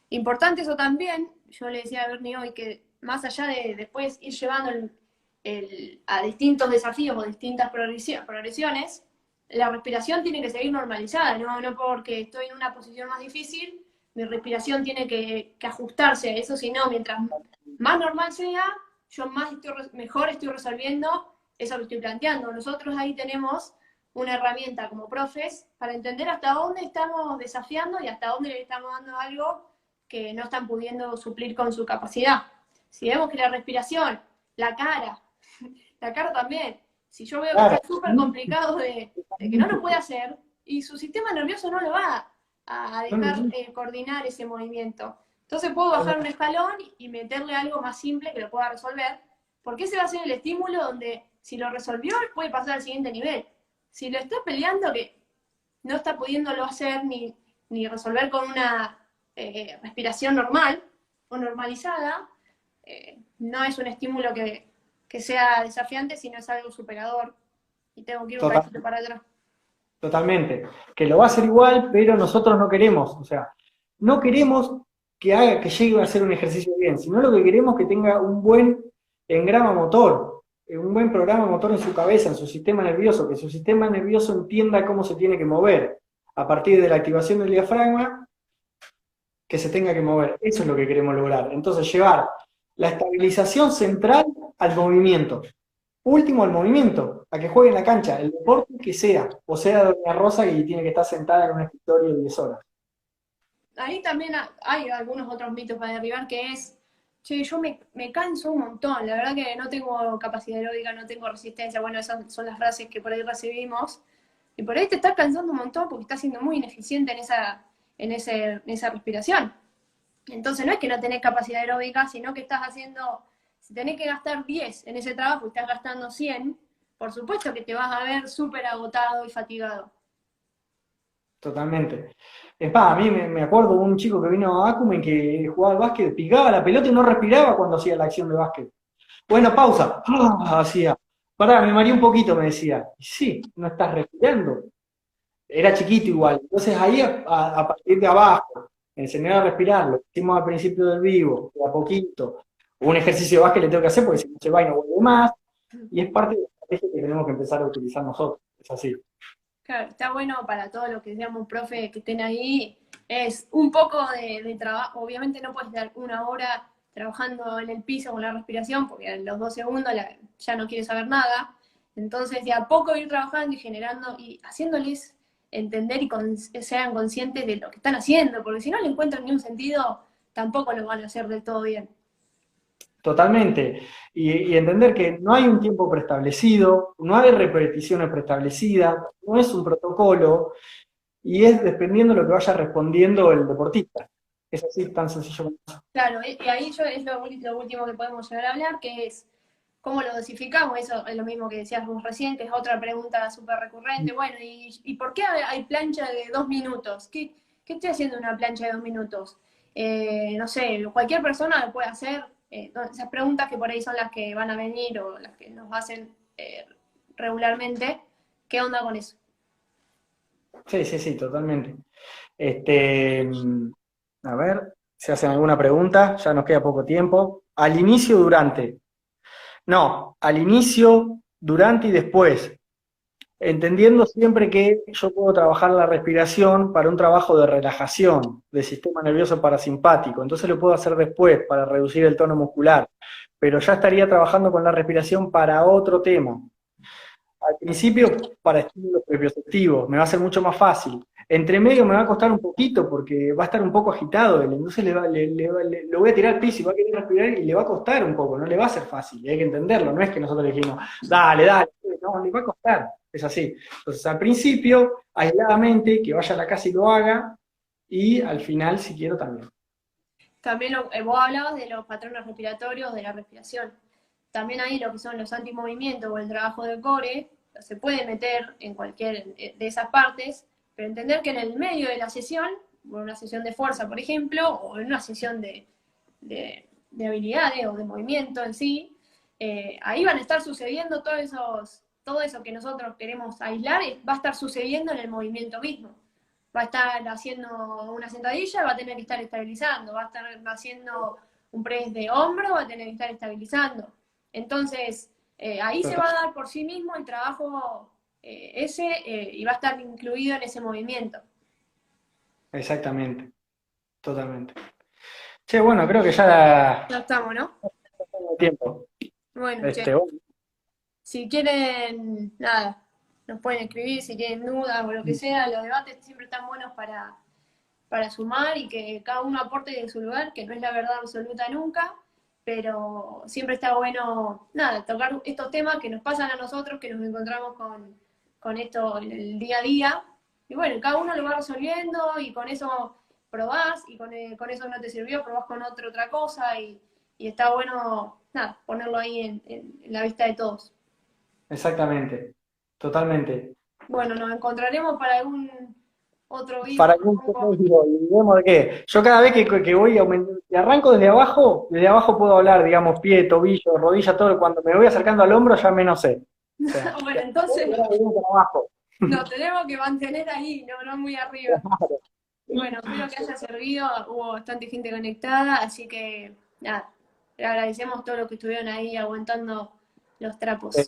Importante eso también, yo le decía a Bernie hoy que más allá de después ir llevando a distintos desafíos o distintas progresiones, la respiración tiene que seguir normalizada, no porque estoy en una posición más difícil, mi respiración tiene que ajustarse a eso, sino mientras más normal sea, yo mejor estoy resolviendo eso que estoy planteando. Nosotros ahí tenemos una herramienta como profes para entender hasta dónde estamos desafiando y hasta dónde le estamos dando algo que no están pudiendo suplir con su capacidad. Si vemos que la respiración, la cara también, si yo veo que está súper complicado de que no lo puede hacer, y su sistema nervioso no lo va a dejar coordinar ese movimiento. Entonces puedo bajar un escalón y meterle algo más simple que lo pueda resolver, porque ese va a ser el estímulo donde si lo resolvió puede pasar al siguiente nivel. Si lo está peleando que no está pudiéndolo hacer ni resolver con una respiración normal o normalizada, no es un estímulo que sea desafiante, sino es algo superador y tengo que ir un pasito para atrás.
Totalmente. Que lo va a hacer igual, pero nosotros no queremos. O sea, no queremos que llegue a hacer un ejercicio bien, sino lo que queremos es que tenga un buen engrama motor, un buen programa motor en su cabeza, en su sistema nervioso, que su sistema nervioso entienda cómo se tiene que mover. A partir de la activación del diafragma, que se tenga que mover. Eso es lo que queremos lograr. Entonces, llevar la estabilización central al movimiento. Último, al movimiento, a que juegue en la cancha, el deporte que sea, o sea Doña Rosa que tiene que estar sentada en un escritorio 10 horas.
Ahí también hay algunos otros mitos para derribar, que es Sí, yo me canso un montón, la verdad que no tengo capacidad aeróbica, no tengo resistencia, bueno, esas son las frases que por ahí recibimos, y por ahí te estás cansando un montón porque estás siendo muy ineficiente en esa respiración. Entonces no es que no tenés capacidad aeróbica, sino que estás haciendo, si tenés que gastar 10 en ese trabajo y estás gastando 100, por supuesto que te vas a ver súper agotado y fatigado.
Totalmente. Es más, a mí me acuerdo de un chico que vino a Acumen que jugaba al básquet, picaba la pelota y no respiraba cuando hacía la acción de básquet. Bueno, pausa. Hacía. Pará, me mareé un poquito, me decía. Y sí, no estás respirando. Era chiquito igual. Entonces ahí a partir de abajo, enseñar a respirar, lo que hicimos al principio del vivo, de a poquito. Un ejercicio de básquet le tengo que hacer porque si no se va y no vuelve más. Y es parte de la estrategia que tenemos que empezar a utilizar nosotros. Es así.
Claro, está bueno para todos los que seamos profe que estén ahí. Es un poco de trabajo. Obviamente no puedes estar una hora trabajando en el piso con la respiración, porque a los 2 segundos ya no quieres saber nada. Entonces, de a poco ir trabajando y generando y haciéndoles entender y sean conscientes de lo que están haciendo, porque si no le encuentran ni un sentido, tampoco lo van a hacer del todo bien.
Totalmente. Y entender que no hay un tiempo preestablecido, no hay repeticiones preestablecidas, no es un protocolo, y es dependiendo de lo que vaya respondiendo el deportista. Es así, tan sencillo como eso.
Claro, y ahí es lo último que podemos llegar a hablar, que es cómo lo dosificamos. Eso es lo mismo que decías vos recién, que es otra pregunta súper recurrente. Bueno, ¿y por qué hay plancha de 2 minutos? ¿Qué estoy haciendo en una plancha de 2 minutos? No sé, cualquier persona lo puede hacer. Esas preguntas que por ahí son las que van a venir o las que nos hacen regularmente, ¿qué onda con eso?
Sí, sí, sí, totalmente. Este, a ver, si hacen alguna pregunta, ya nos queda poco tiempo. Al inicio, durante. No, al inicio, durante y después. Entendiendo siempre que yo puedo trabajar la respiración para un trabajo de relajación del sistema nervioso parasimpático, entonces lo puedo hacer después para reducir el tono muscular, pero ya estaría trabajando con la respiración para otro tema. Al principio, para estímulos propioceptivos, me va a ser mucho más fácil. Entre medio me va a costar un poquito porque va a estar un poco agitado él, entonces lo voy a tirar al piso y va a querer respirar y le va a costar un poco, no le va a ser fácil, y hay que entenderlo, no es que nosotros le dijimos, dale, dale, no, le va a costar, es así. Entonces al principio, aisladamente, que vaya a la casa y lo haga, y al final, si quiero, también.
También vos hablabas de los patrones respiratorios, de la respiración. También ahí lo que son los antimovimientos o el trabajo de core, se puede meter en cualquier de esas partes, pero entender que en el medio de la sesión, o en una sesión de fuerza, por ejemplo, o en una sesión de habilidades o de movimiento en sí, ahí van a estar sucediendo todo eso que nosotros queremos aislar, va a estar sucediendo en el movimiento mismo. Va a estar haciendo una sentadilla, va a tener que estar estabilizando, va a estar haciendo un press de hombro, va a tener que estar estabilizando. Entonces, ahí se va a dar por sí mismo el trabajo y va a estar incluido en ese movimiento.
Exactamente, totalmente. Che, bueno, creo que ya
Ya estamos, ¿no?
tengo tiempo.
Bueno, che,
Bueno.
si quieren, nada, nos pueden escribir, si tienen dudas o lo que sea, los debates siempre están buenos para sumar y que cada uno aporte de su lugar, que no es la verdad absoluta nunca, pero siempre está bueno, nada, tocar estos temas que nos pasan a nosotros, que nos encontramos con esto en el día a día, y bueno, cada uno lo va resolviendo y con eso probás, y con eso no te sirvió, probás con otra cosa, y está bueno, nada, ponerlo ahí en la vista de todos.
Exactamente, totalmente.
Bueno, nos encontraremos para algún otro
Para
vivo.
algún digo, y vemos de qué. Yo cada vez que voy aumentando, que arranco desde abajo puedo hablar, digamos, pie, tobillo, rodilla, todo. Cuando me voy acercando al hombro ya menos sé. O sea,
Bueno, entonces
abajo.
nos tenemos que mantener ahí, no muy arriba. Bueno, espero que haya servido, hubo bastante gente conectada, así que nada, le agradecemos a todos los que estuvieron ahí aguantando los
Sí,
trapos.
la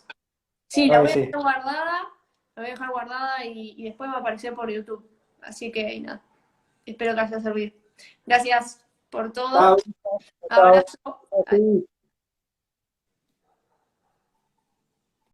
Sí, la
verdad
voy
que
a
sí.
dejar guardada, la voy a dejar guardada y después va a aparecer por YouTube. Así que nada, espero que haya servido. Gracias por todo,
Chao, chao.
abrazo.
Sí.